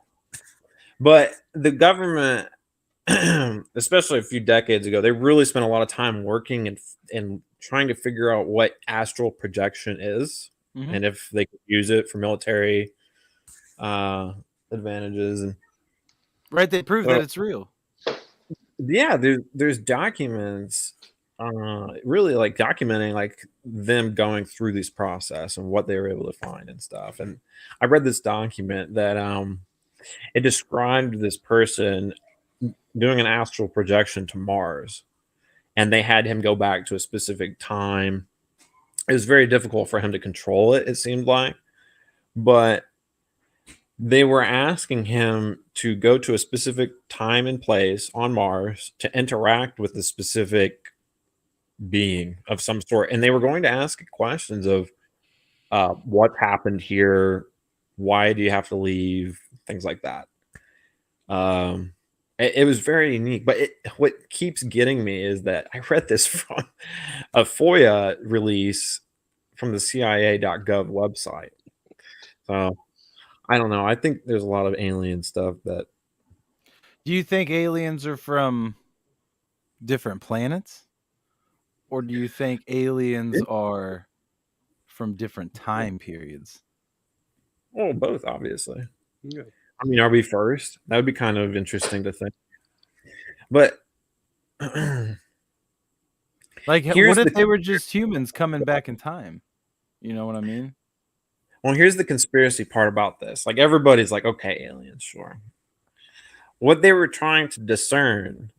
Speaker 3: but the government, especially a few decades ago, they really spent a lot of time working and trying to figure out what astral projection is, and if they could use it for military advantages. And
Speaker 2: Right, they prove that it's real.
Speaker 3: yeah, there's documents, really like documenting like them going through this process and what they were able to find and stuff. And I read this document that it described this person doing an astral projection to Mars, and they had him go back to a specific time. It was very difficult for him to control it, it seemed like, but they were asking him to go to a specific time and place on Mars to interact with a specific being of some sort. And they were going to ask questions of what happened here, why do you have to leave, things like that. It was very unique, but what keeps getting me is that I read this from a FOIA release from the CIA.gov website. So I don't know. I think there's a lot of alien stuff that.
Speaker 2: Do you think aliens are from different planets? Or do you think aliens are from different time periods?
Speaker 3: Oh, both, obviously.
Speaker 1: Yeah.
Speaker 3: I mean, are we first? That would be kind of interesting to think. But
Speaker 2: Like,
Speaker 3: here's
Speaker 2: what if
Speaker 3: the
Speaker 2: they were just humans coming back in time? You know what I mean?
Speaker 3: well, here's the conspiracy part about this. Like everybody's like, okay, aliens, sure. What they were trying to discern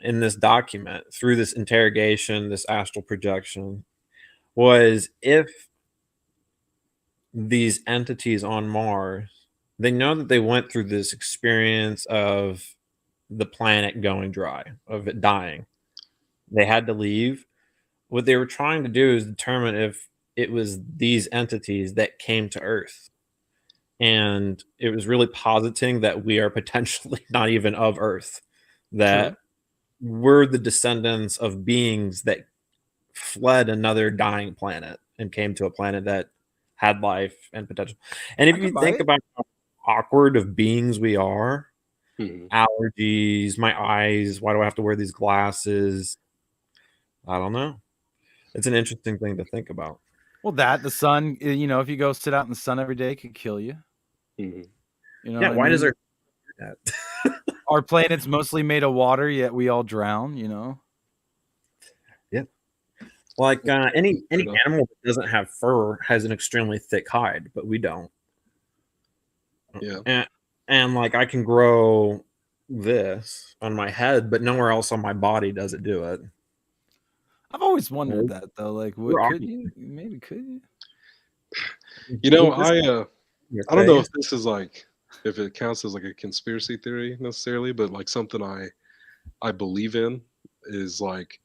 Speaker 3: in this document through this interrogation, this astral projection, was if these entities on Mars they know that they went through this experience of the planet going dry, of it dying. They had to leave. What they were trying to do is determine if it was these entities that came to Earth. And it was really positing that we are potentially not even of Earth,
Speaker 1: True.
Speaker 3: that we're the descendants of beings that fled another dying planet and came to a planet that had life and potential. And if
Speaker 2: I
Speaker 3: you
Speaker 2: could buy
Speaker 3: think
Speaker 2: it.
Speaker 3: about how awkward of beings we are,
Speaker 1: Mhm.
Speaker 3: allergies, my eyes, why do I have to wear these glasses? I don't know. It's an interesting thing to think about.
Speaker 2: Well, the sun, you know, if you go sit out in the sun every day, could kill you.
Speaker 1: Mhm.
Speaker 2: You know
Speaker 3: Yeah,
Speaker 2: what I
Speaker 3: why does
Speaker 2: mean?
Speaker 3: our that?
Speaker 2: Our planet's mostly made of water, yet we all drown. You know.
Speaker 3: Yeah. Like any
Speaker 1: Right on.
Speaker 3: animal that doesn't have fur has an extremely thick hide, but we don't.
Speaker 1: Yeah.
Speaker 3: And like I can grow this on my head, but nowhere else on my body does it do it.
Speaker 2: I've always wondered
Speaker 3: Well,
Speaker 2: that though. Like,
Speaker 3: we're
Speaker 2: what could
Speaker 3: awkward.
Speaker 2: you? Maybe could you?
Speaker 1: You know,
Speaker 3: Is this your
Speaker 1: I don't know
Speaker 3: face?
Speaker 1: if this is like if it counts as like a conspiracy theory necessarily, but like something I believe in is like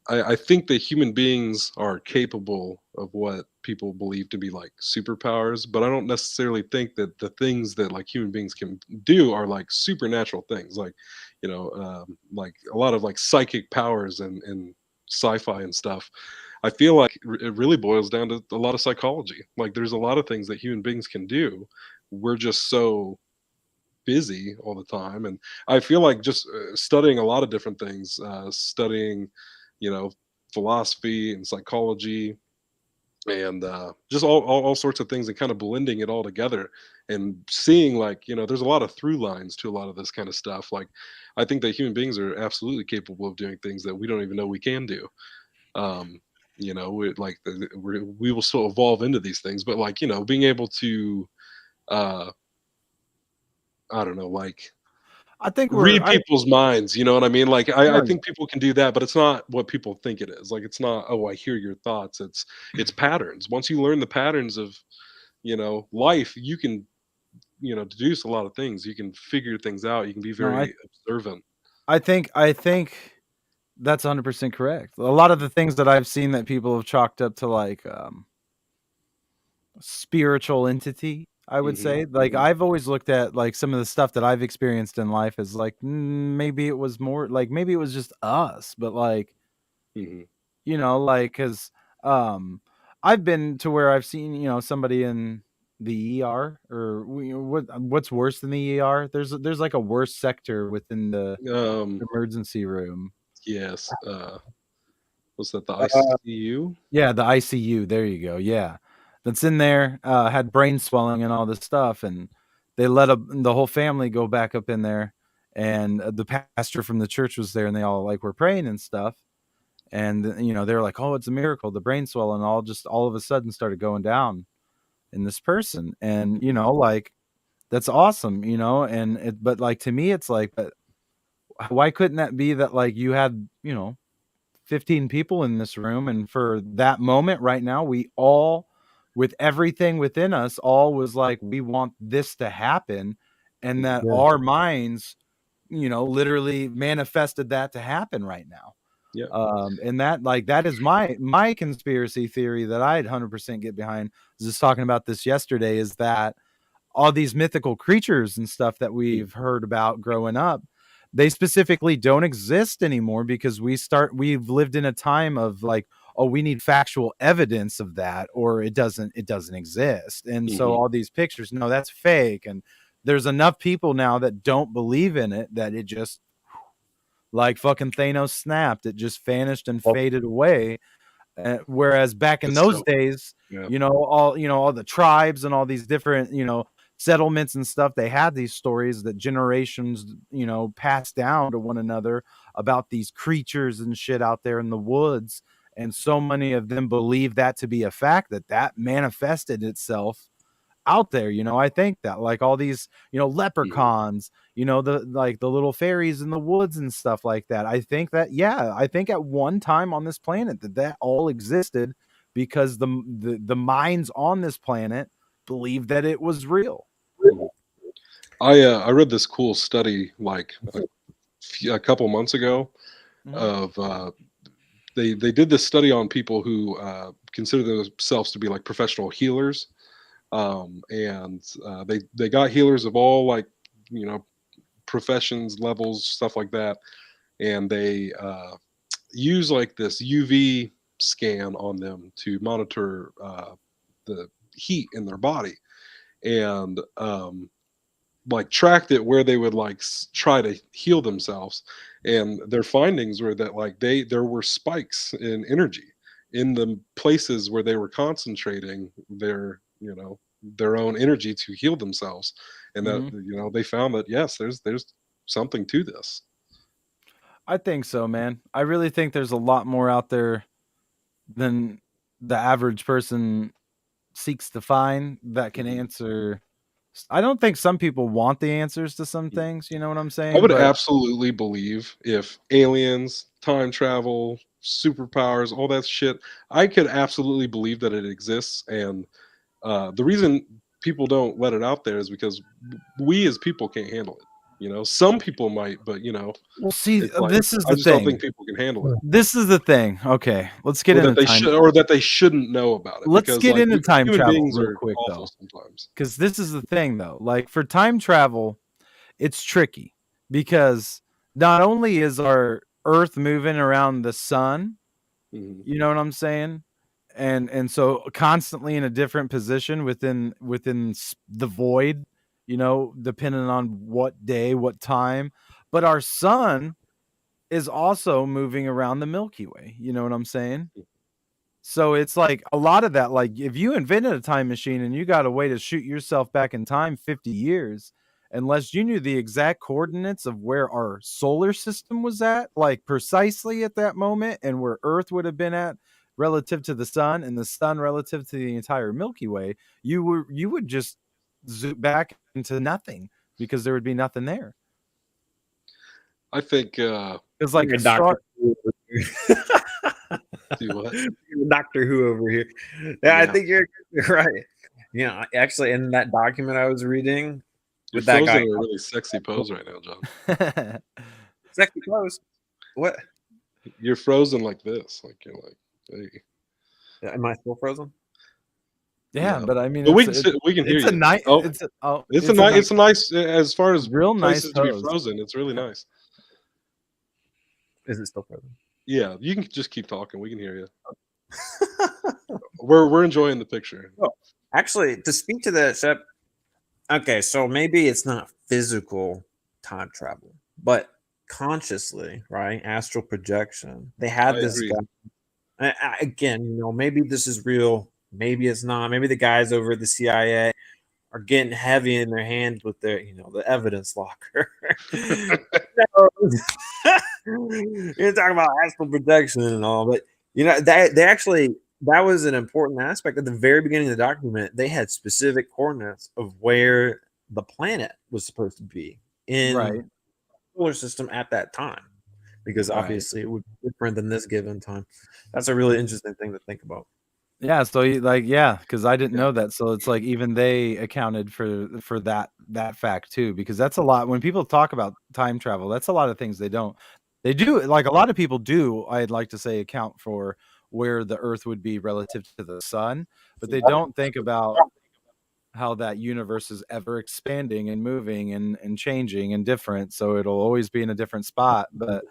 Speaker 1: I think that human beings are capable of what people believe to be like superpowers, but I don't necessarily think that the things that like human beings can do are like supernatural things, like like a lot of like psychic powers and sci-fi and stuff. I feel like it really boils down to a lot of psychology. Like there's a lot of things that human beings can do. We're just so busy all the time, and I feel like just studying a lot of different things, studying you know philosophy and psychology and just all sorts of things and kind of blending it all together and seeing like there's a lot of through lines to a lot of this kind of stuff. Like I think that human beings are absolutely capable of doing things that we don't even know we can do. um like we will still evolve into these things, but like being able to uh I don't know, like
Speaker 2: I think we're.
Speaker 1: read people's minds, you know what I mean? Like I
Speaker 2: Right.
Speaker 1: think people can do that, but it's not what people think it is. Like it's not, oh, I hear your thoughts. It's patterns. Once you learn the patterns of, life, you can, deduce a lot of things. You can figure things out. You can be
Speaker 2: No,
Speaker 1: very observant.
Speaker 2: I think that's 100% correct. A lot of the things that I've seen that people have chalked up to like spiritual entity, I would
Speaker 1: Hmm.
Speaker 2: say. Like I've always looked at like some of the stuff that I've experienced in life as like maybe it was more like maybe it was just us, but like
Speaker 1: Hmm.
Speaker 2: like cuz um I've been to where I've seen, somebody in the ER or what's worse than the ER? There's like a worse sector within the
Speaker 1: Um,
Speaker 2: emergency room.
Speaker 1: yes. Was that the
Speaker 3: Uh,
Speaker 1: ICU?
Speaker 2: Yeah, the ICU, there you go, yeah. That's in there, had brain swelling and all this stuff, and they let the whole family go back up in there, and, the pastor from the church was there, and they all, like, were praying and stuff, and, they were like, "Oh, it's a miracle, the brain swelling all of a sudden started going down in this person," and, like, that's awesome, and but, like, to me, it's like, but why couldn't that be that, like, you had, 15 people in this room, and for that moment right now we all, with everything within us, all was like we want this to happen, and
Speaker 1: Hmm.
Speaker 2: that
Speaker 3: yeah.
Speaker 2: our minds literally manifested that to happen right now.
Speaker 1: Yeah.
Speaker 2: And that, like, that is my conspiracy theory that I'd 100% get behind. I was just talking about this yesterday, is that all these mythical creatures and stuff that
Speaker 1: Mhm.
Speaker 2: we've heard about growing up, they specifically don't exist anymore because we've lived in a time of like, oh, we need factual evidence of that, or it doesn't exist. And so
Speaker 1: Mhm.
Speaker 2: all these pictures, no, that's fake. And there's enough people now that don't believe in it that it just, like fucking Thanos snapped, it just vanished and
Speaker 3: Well,
Speaker 2: faded away. Whereas back in
Speaker 1: It's
Speaker 2: those
Speaker 1: so
Speaker 2: days,
Speaker 1: yeah.
Speaker 2: all the tribes and all these different, settlements and stuff, they had these stories that generations, passed down to one another about these creatures and shit out there in the woods. And so many of them believe that to be a fact, that manifested itself out there. I think that like all these,
Speaker 1: Mhm.
Speaker 2: leprechauns, the little fairies in the woods and stuff like that. I think that, yeah, I think at one time on this planet that all existed because the minds on this planet believed that it was real.
Speaker 1: Mhm. I read this cool study like a couple months ago
Speaker 2: Mhm.
Speaker 1: of they did this study on people who consider themselves to be like professional healers, and they got healers of all like you know professions, levels, stuff like that, and they use like this UV scan on them to monitor the heat in their body, and like tracked it where they would like try to heal themselves, and their findings were that like there were spikes in energy in the places where they were concentrating their their own energy to heal themselves, and that
Speaker 2: Mhm.
Speaker 1: they found that yes, there's something to this.
Speaker 2: I think so, man. I really think there's a lot more out there than the average person seeks to find that can
Speaker 1: Mhm.
Speaker 2: answer. I don't think some people want the answers to some things, you know what I'm
Speaker 1: I
Speaker 2: saying?
Speaker 1: would
Speaker 2: But
Speaker 1: absolutely believe if aliens, time travel, superpowers, all that shit, I could absolutely believe that it exists. And the reason people don't let it out there is because we as people can't handle it. Some people might, but
Speaker 2: we'll see.
Speaker 1: it's like
Speaker 2: This is
Speaker 1: I
Speaker 2: the
Speaker 1: just don't
Speaker 2: thing.
Speaker 1: think people can handle it,
Speaker 2: This is the thing. Okay, let's get
Speaker 1: or
Speaker 2: into
Speaker 1: that they
Speaker 2: time.
Speaker 1: should, or that they shouldn't know about it
Speaker 2: Let's
Speaker 1: because
Speaker 2: get
Speaker 1: like
Speaker 2: into time
Speaker 1: human
Speaker 2: travel
Speaker 1: beings
Speaker 2: real
Speaker 1: are
Speaker 2: quick
Speaker 1: awful
Speaker 2: though,
Speaker 1: sometimes.
Speaker 2: because this is the thing though. Like for time travel, it's tricky because not only is our Earth moving around the sun,
Speaker 1: Hmm.
Speaker 2: you know what I'm saying? And so constantly in a different position within the void, depending on what day, what time. But our sun is also moving around the Milky Way. You know what I'm saying? So it's like a lot of that. Like if you invented a time machine and you got a way to shoot yourself back in time 50 years, unless you knew the exact coordinates of where our solar system was at, like precisely at that moment, and where Earth would have been at relative to the sun, and the sun relative to the entire Milky Way, you would just zoom back into nothing because there would be nothing there.
Speaker 1: I think
Speaker 2: It's like
Speaker 3: You're
Speaker 2: a
Speaker 3: a Doctor
Speaker 2: star.
Speaker 3: Who over here.
Speaker 1: do what?
Speaker 3: You're a Doctor Who over here. Yeah, I
Speaker 1: Yeah,
Speaker 3: think you're right. Yeah, actually, in that document I was reading
Speaker 1: you're
Speaker 3: with that
Speaker 1: frozen
Speaker 3: guy,
Speaker 1: in a really sexy pose right now, John.
Speaker 3: sexy clothes. What?
Speaker 1: You're frozen like this, like you're like, hey.
Speaker 3: Am I still frozen?
Speaker 2: Yeah,
Speaker 1: Yeah,
Speaker 2: but I mean,
Speaker 1: but
Speaker 2: it's it,
Speaker 1: we can hear
Speaker 2: it's a
Speaker 1: you.
Speaker 2: nice,
Speaker 1: Oh,
Speaker 2: it's a nice,
Speaker 1: it's a nice as far as
Speaker 2: real nice
Speaker 1: places to be
Speaker 2: pose.
Speaker 1: frozen. It's really nice.
Speaker 3: Is it still frozen?
Speaker 1: Yeah, you can just keep talking. We can hear you. We're enjoying the picture.
Speaker 3: Well, actually, to speak to that, Sep, okay, so maybe it's not physical time travel, but consciously, right? Astral projection. They
Speaker 1: I
Speaker 3: had this
Speaker 1: agree.
Speaker 3: guy. Again, maybe this is real. Maybe it's not. Maybe the guys over at the CIA are getting heavy in their hands with their, the evidence locker. No. You're talking about astral projection and all, but that they actually that was an important aspect at the very beginning of the document. They had specific coordinates of where the planet was supposed to be in
Speaker 2: Right,
Speaker 3: the solar system at that time, because
Speaker 2: right.
Speaker 3: obviously it would be different than this given time. That's a really interesting thing to think about.
Speaker 2: Yeah, so yeah, because I didn't
Speaker 1: Yeah,
Speaker 2: know that. So it's like even they accounted for that fact too, because that's a lot. When people talk about time travel, that's a lot of things they don't. They do, like a lot of people do. I'd like to say account for where the Earth would be relative to the sun, but they don't think about how that universe is ever expanding and moving and changing and different. So it'll always be in a different spot. But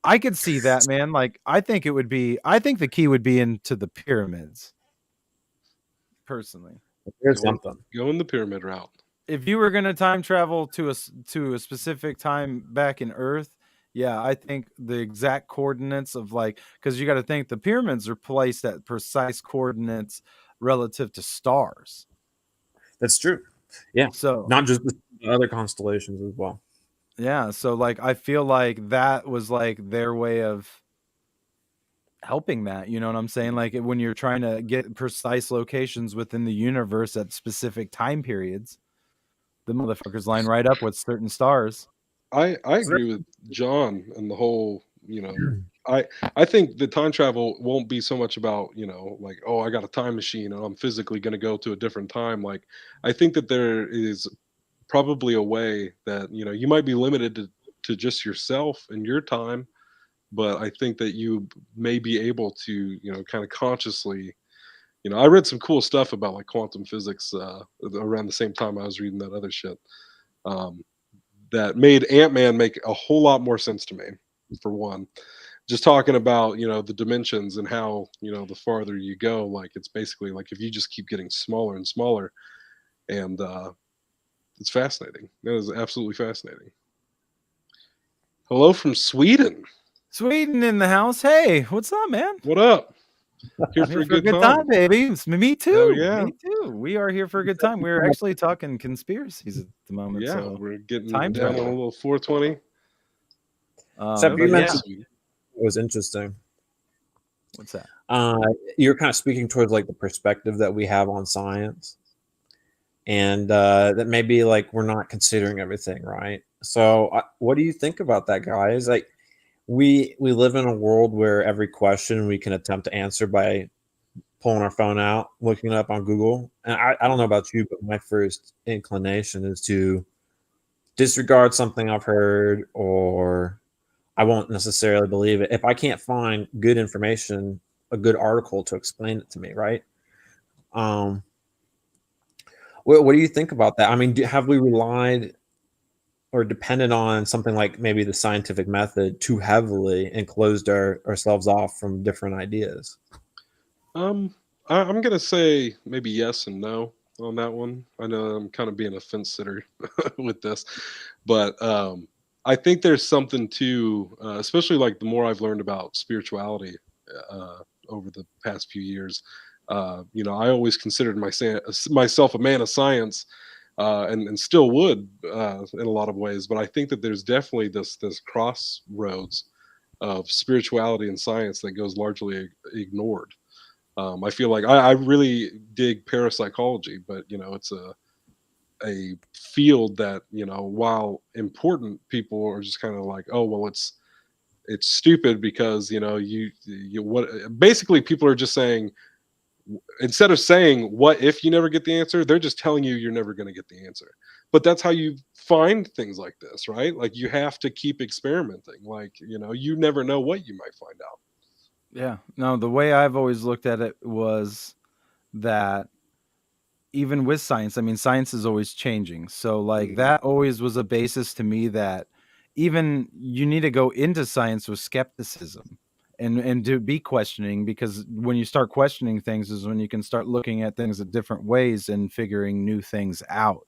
Speaker 2: I could see that, man. Like I think the key would be into the pyramids, personally.
Speaker 3: Here's
Speaker 1: going
Speaker 3: something.
Speaker 1: going the pyramid route.
Speaker 2: If you were gonna time travel to a specific time back in Earth, yeah, I think the exact coordinates of like, because you got to think the pyramids are placed at precise coordinates relative to stars.
Speaker 3: That's true. Yeah,
Speaker 2: So
Speaker 3: not just the other constellations as well.
Speaker 2: yeah, so like I feel like that was like their way of helping that. You know what I'm saying? Like when you're trying to get precise locations within the universe at specific time periods, the motherfuckers line right up with certain stars.
Speaker 1: I
Speaker 3: So
Speaker 1: agree with John and the whole I think the time travel won't be so much about, like, oh, I got a time machine and I'm physically going to go to a different time. Like, I think that there is probably a way that, you might be limited to just yourself and your time, but I think that you may be able to, kind of consciously, I read some cool stuff about like quantum physics around the same time I was reading that other shit. Um, that made Ant-Man make a whole lot more sense to me, for one. Just talking about, the dimensions and how, the farther you go, like it's basically like if you just keep getting smaller and smaller, and it's fascinating. That is absolutely fascinating. Hello from Sweden.
Speaker 2: Sweden in the house. Hey, what's up, man?
Speaker 1: What up? Here
Speaker 2: I'm
Speaker 1: for
Speaker 2: here
Speaker 1: a
Speaker 2: for a
Speaker 1: good
Speaker 2: good
Speaker 1: time.
Speaker 2: time, baby. Me
Speaker 1: Hell
Speaker 2: too.
Speaker 1: yeah.
Speaker 2: Me too. We are here for a good time. We're actually talking conspiracies at the moment.
Speaker 1: Yeah,
Speaker 2: So
Speaker 1: we're getting
Speaker 2: time
Speaker 1: down on a
Speaker 2: travel.
Speaker 1: little 420.
Speaker 3: Except you
Speaker 2: But yeah,
Speaker 3: mentioned it was interesting.
Speaker 2: what's that?
Speaker 3: You're kind of speaking towards like the perspective that we have on science, and that maybe like we're not considering everything, right? So, what do you think about that, guys? Like, we live in a world where every question we can attempt to answer by pulling our phone out, looking it up on Google. And I don't know about you, but my first inclination is to disregard something I've heard, or I won't necessarily believe it if I can't find good information, a good article to explain it to me, right? Um, what do you think about that? I mean, have we relied or depended on something like maybe the scientific method too heavily and closed ourselves off from different ideas?
Speaker 1: I'm gonna say maybe yes and no on that one. I know I'm kind of being a fence sitter with this, but I think there's something to, especially like the more I've learned about spirituality uh, over the past few years. I always considered myself a man of science, and still would in a lot of ways. But I think that there's definitely this crossroads of spirituality and science that goes largely ignored. I feel like I really dig parapsychology, but it's a field that, while important, people are just kind of like, oh well, it's stupid because you what basically people are just saying, instead of saying what if you never get the answer, they're just telling you you're never going to get the answer. But that's how you find things like this, right? Like you have to keep experimenting. Like, you never know what you might find out.
Speaker 2: Yeah. No, the way I've always looked at it was that even with science, I mean, science is always changing. So, like,
Speaker 1: Mhm.
Speaker 2: that always was a basis to me that even you need to go into science with skepticism and to be questioning, because when you start questioning things is when you can start looking at things in different ways and figuring new things out.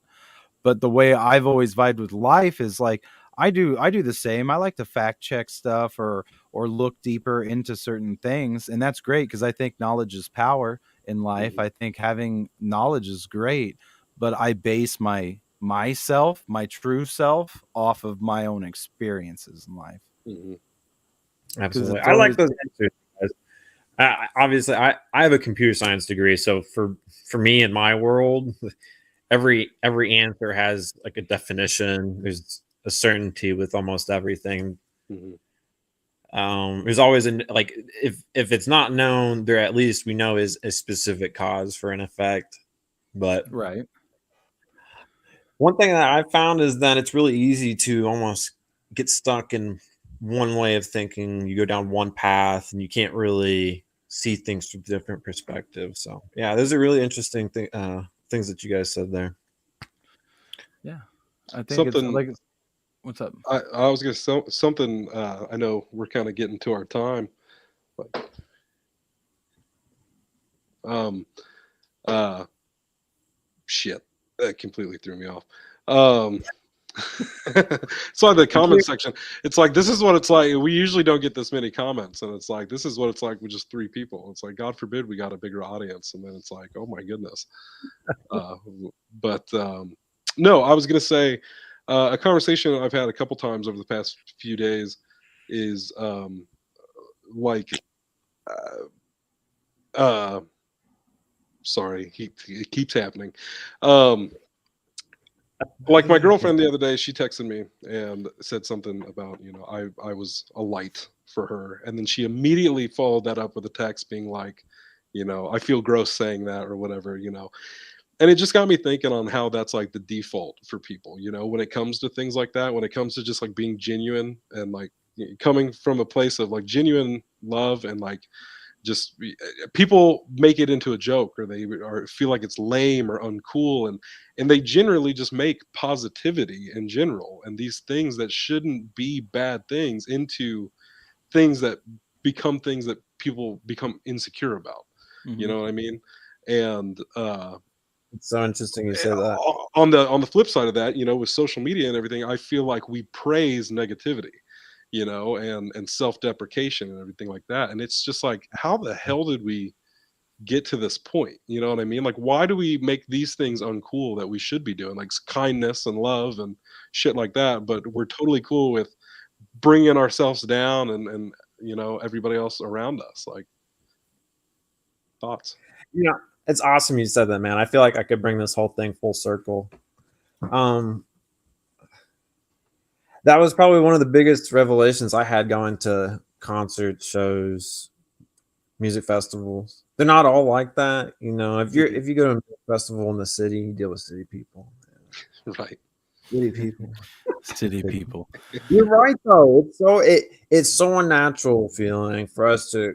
Speaker 2: But the way I've always vibed with life is like I do the same. I like to fact check stuff or look deeper into certain things, and that's great because I think knowledge is power in life.
Speaker 1: Mhm.
Speaker 2: I think having knowledge is great, but I base myself, my true self, off of my own experiences in life
Speaker 1: Mhm.
Speaker 2: because
Speaker 3: Absolutely.
Speaker 2: it's
Speaker 3: I like
Speaker 2: always
Speaker 3: those answers, guys. Obviously, I have a computer science degree, so for me in my world, every answer has like a definition. There's a certainty with almost everything.
Speaker 1: Mhm.
Speaker 3: There's always like if it's not known, there at least we know is a specific cause for an effect. But
Speaker 2: right.
Speaker 3: one thing that I found is that it's really easy to almost get stuck in one way of thinking. You go down one path and you can't really see things from different perspectives. So yeah, those are really interesting things that you guys said there.
Speaker 2: Yeah, I think it's
Speaker 1: Something
Speaker 2: like what's up?
Speaker 1: I was gonna something. I know we're kind of getting to our time, but um, uh, shit, that completely threw me off. Um, so the comment section, it's like this is what it's like. We usually don't get this many comments, and it's like this is what it's like with just 3 people. It's like God forbid we got a bigger audience, and then it's like, oh my goodness. Uh, but no, I was gonna say a conversation I've had a couple times over the past few days is like uh, sorry, it keeps happening. Um, Like my girlfriend the other day, she texted me and said something about, I was a light for her. And then she immediately followed that up with a text being like, I feel gross saying that or whatever. And it just got me thinking on how that's like the default for people, when it comes to things like that, when it comes to just like being genuine and like coming from a place of like genuine love and like people make it into a joke or they feel like it's lame or uncool and they generally just make positivity in general and these things that shouldn't be bad things into things that become things that people become insecure about. You
Speaker 2: Mhm.
Speaker 1: know what I mean? And
Speaker 3: It's so interesting you said that.
Speaker 1: on the flip side of that, with social media and everything, I feel like we praise negativity, and self-deprecation and everything like that. And it's just like, how the hell did we get to this point? You know what I mean? Like, why do we make these things uncool that we should be doing, like kindness and love and shit like that? But we're totally cool with bringing ourselves down and everybody else around us. Like, thoughts?
Speaker 3: You know, it's awesome you said that, man. I feel like I could bring this whole thing full circle. That was probably one of the biggest revelations I had going to concerts, shows, music festivals. They're not all like that, If you go to a music festival in the city, you deal with city people.
Speaker 1: Right.
Speaker 3: City people.
Speaker 2: City people.
Speaker 3: You're right though. It's so unnatural feeling for us to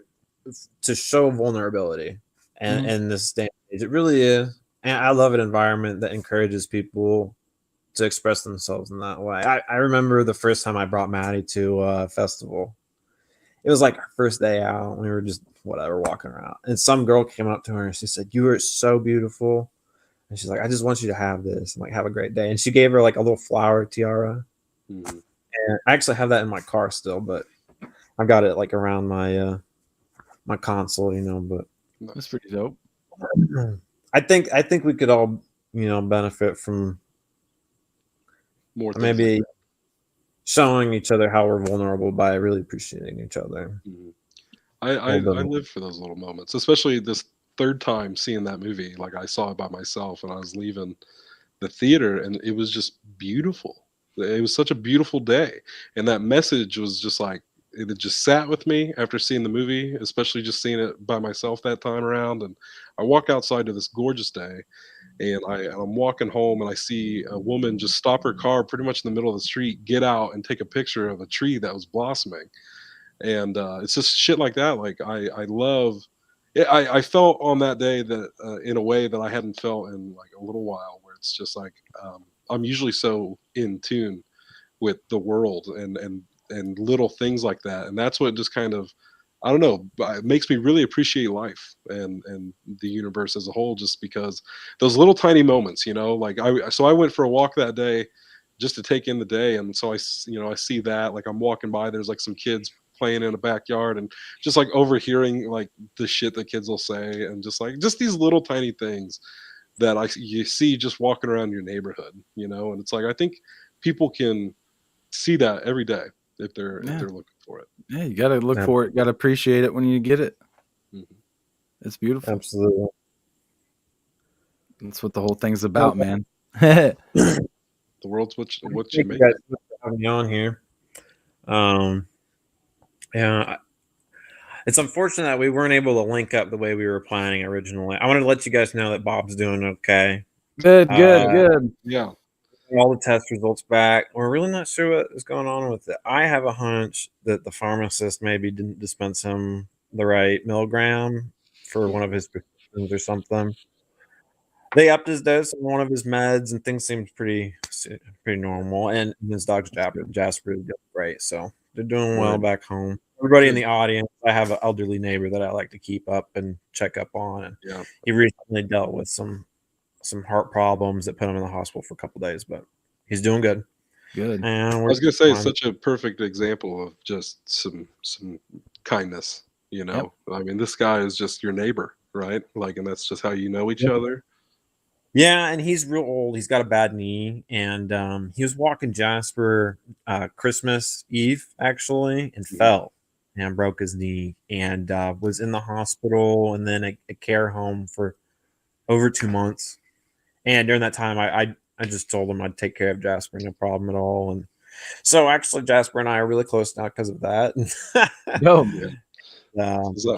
Speaker 3: show vulnerability and
Speaker 2: Mhm.
Speaker 3: in this day and age. It really is. And I love an environment that encourages people to express themselves in that way. I remember the first time I brought Maddie to a festival. It was like our first day out. We were just whatever walking around, and some girl came up to her and she said, "You are so beautiful." And she's like, "I just want you to have this and like have a great day." And she gave her like a little flower tiara.
Speaker 1: Mhm.
Speaker 3: And I actually have that in my car still, but I've got it like around my my console, But
Speaker 2: That's pretty dope.
Speaker 3: I think we could all benefit from
Speaker 1: More things
Speaker 3: maybe
Speaker 1: like
Speaker 3: showing each other how we're vulnerable by really appreciating each other
Speaker 1: that. Mhm.
Speaker 3: a
Speaker 1: I
Speaker 3: little bit more.
Speaker 1: live for those little moments, especially this third time seeing that movie. Like, I saw it by myself and I was leaving the theater and it was just beautiful. It was such a beautiful day. And that message was just like, it just sat with me after seeing the movie, especially just seeing it by myself that time around. And I walk outside to this gorgeous day and I'm walking home and I see a woman just stop her car pretty much in the middle of the street, get out and take a picture of a tree that was blossoming. And it's just shit like that. Like, I love it. I felt on that day that in a way that I hadn't felt in like a little while, where it's just like, I'm usually so in tune with the world and little things like that, and that's what just kind of, I don't know, it makes me really appreciate life and the universe as a whole, just because those little tiny moments, like I went for a walk that day just to take in the day, and so I see that, like, I'm walking by, there's like some kids playing in a backyard and just like overhearing like the shit that kids will say, and just these little tiny things that you see just walking around your neighborhood, and it's like, I think people can see that every day if they're
Speaker 2: Yeah.
Speaker 1: looking for it.
Speaker 2: Yeah, you gotta look
Speaker 3: Yeah,
Speaker 2: for it. Gotta appreciate it when you get it.
Speaker 1: Mhm.
Speaker 2: It's beautiful.
Speaker 3: absolutely.
Speaker 2: That's what the whole thing's
Speaker 3: Well,
Speaker 2: about, man. Yeah,
Speaker 1: The world's what you
Speaker 3: thank you
Speaker 1: make
Speaker 3: guys
Speaker 1: it.
Speaker 3: so much for having me on here. Um, yeah, it's unfortunate that we weren't able to link up the way we were planning originally. I wanted to let you guys know that Bob's doing okay.
Speaker 2: good, good,
Speaker 3: Uh,
Speaker 2: good.
Speaker 1: Yeah.
Speaker 3: all the test results back. We're really not sure what is going on with it. I have a hunch that the pharmacist maybe didn't dispense him the right milligram for one of his prescriptions or something. They upped his dose on one of his meds, and things seemed pretty normal. And his dog's Jasper is doing great, so they're doing well
Speaker 1: Good.
Speaker 3: back home. Everybody in
Speaker 1: Good.
Speaker 3: the audience, I have an elderly neighbor that I like to keep up and check up on, and
Speaker 1: Yeah.
Speaker 3: he recently dealt with some heart problems that put him in the hospital for a couple days, but he's doing good.
Speaker 2: Good.
Speaker 3: And
Speaker 1: I
Speaker 3: we're
Speaker 1: was gonna say, it's
Speaker 3: fine.
Speaker 1: such a perfect example of just some kindness.
Speaker 2: Yep.
Speaker 1: I mean, this guy is just your neighbor, right? Like, and that's just how you know each other.
Speaker 3: Yeah, and he's real old. He's got a bad knee, and he was walking Jasper Christmas Eve actually, and
Speaker 1: Mhm.
Speaker 3: fell and broke his knee, and was in the hospital and then a care home for over 2 months. And during that time, I just told him I'd take care of Jasper, no problem at all. And so actually, Jasper and I are really close now because of that.
Speaker 2: Yo,
Speaker 1: So,
Speaker 3: I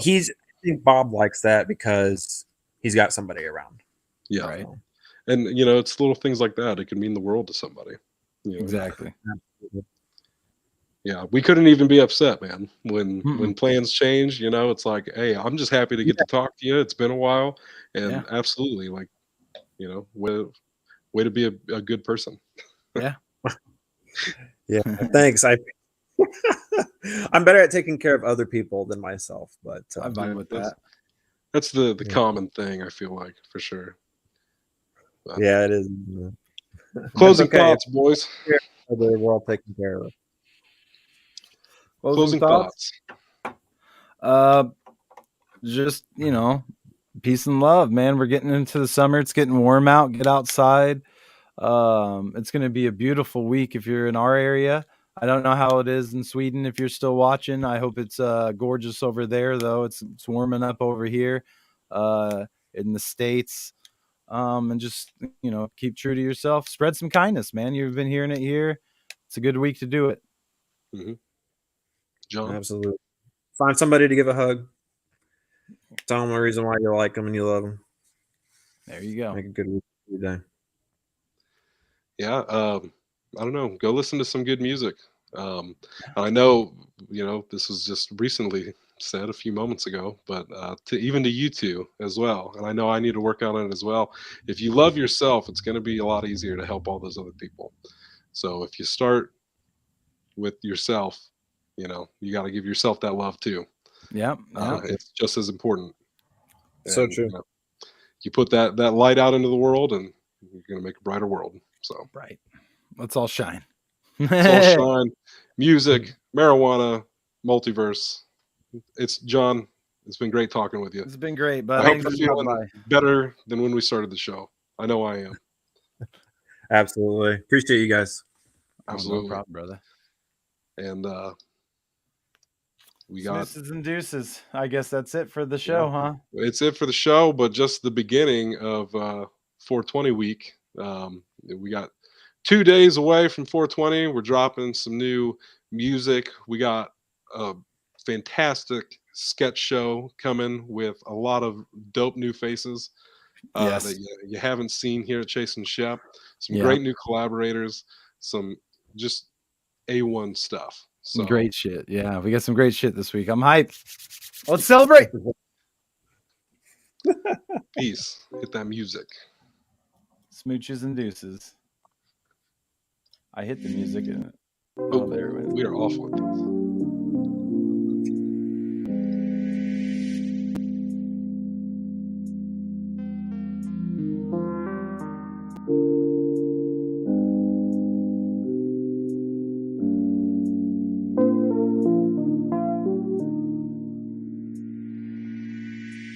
Speaker 3: think Bob likes that because he's got somebody around.
Speaker 1: yeah.
Speaker 2: right.
Speaker 3: So,
Speaker 1: And you know, it's little things like that. It can mean the world to somebody. You know?
Speaker 2: Exactly.
Speaker 1: Yeah, we couldn't even be upset, man. When
Speaker 2: Mm-mm.
Speaker 1: plans change, you know, it's like, hey, I'm just happy to get to talk to you. It's been a while, and
Speaker 2: Yeah.
Speaker 1: absolutely, like, you know, way to be a good person.
Speaker 2: Yeah.
Speaker 3: yeah, thanks. I'm better at taking care of other people than myself, but
Speaker 2: I vibe with
Speaker 1: that's
Speaker 2: that.
Speaker 1: that's the
Speaker 3: Yeah.
Speaker 1: common thing. I feel like for sure. But
Speaker 3: yeah, it is.
Speaker 1: closing
Speaker 3: okay.
Speaker 1: thoughts, boys.
Speaker 3: We're all taken care of.
Speaker 2: Closing thoughts.
Speaker 1: thoughts.
Speaker 2: Just peace and love, man. We're getting into the summer. It's getting warm out. Get outside. It's going to be a beautiful week if you're in our area. I don't know how it is in Sweden if you're still watching. I hope it's gorgeous over there, though. It's warming up over here in the States. And just, keep true to yourself. Spread some kindness, man. You've been hearing it here. It's a good week to do it.
Speaker 1: Mm-hmm. John,
Speaker 3: Absolutely. Find somebody to give a hug. Tell them the reason why you like them and you love them.
Speaker 2: There you go.
Speaker 3: Make a good week of your day.
Speaker 1: yeah. I don't know. Go listen to some good music. I know, you know, this was just recently said a few moments ago, but even to you two as well. And I know I need to work on it as well. If you love yourself, it's going to be a lot easier to help all those other people. So if you start with yourself, you know, you got to give yourself that love too.
Speaker 2: Yeah.
Speaker 1: It's just as important.
Speaker 3: So
Speaker 1: And
Speaker 3: true.
Speaker 1: you know, you put that light out into the world, and you're going to make a brighter world. So
Speaker 2: Right. Let's all shine.
Speaker 1: soul shine, music, marijuana, multiverse. It's John. It's been great talking with you.
Speaker 2: It's been great,
Speaker 1: I
Speaker 2: bud.
Speaker 1: hope
Speaker 2: Thanks
Speaker 1: you're
Speaker 2: for stopping
Speaker 1: feeling
Speaker 2: by.
Speaker 1: better than when we started the show. I know I am.
Speaker 3: Absolutely. Appreciate you guys.
Speaker 1: Absolutely.
Speaker 2: No problem, brother.
Speaker 1: And we got
Speaker 2: Smooses and deuces. I guess that's it for the show, huh?
Speaker 1: it's it for the show, but just the beginning of 420 week. We got 2 days away from 420. We're dropping some new music. We got a fantastic sketch show coming with a lot of dope new faces
Speaker 2: Yes.
Speaker 1: that you haven't seen here at Chase and Shep. Some
Speaker 2: Yeah.
Speaker 1: great new collaborators. Some just A1 stuff. So
Speaker 2: Great shit. Yeah, we got some great shit this week. I'm hyped. Let's celebrate.
Speaker 1: peace. Hit that music.
Speaker 2: Smooches and deuces. I hit the music and
Speaker 1: Oh,
Speaker 2: there it went.
Speaker 1: we are off with this.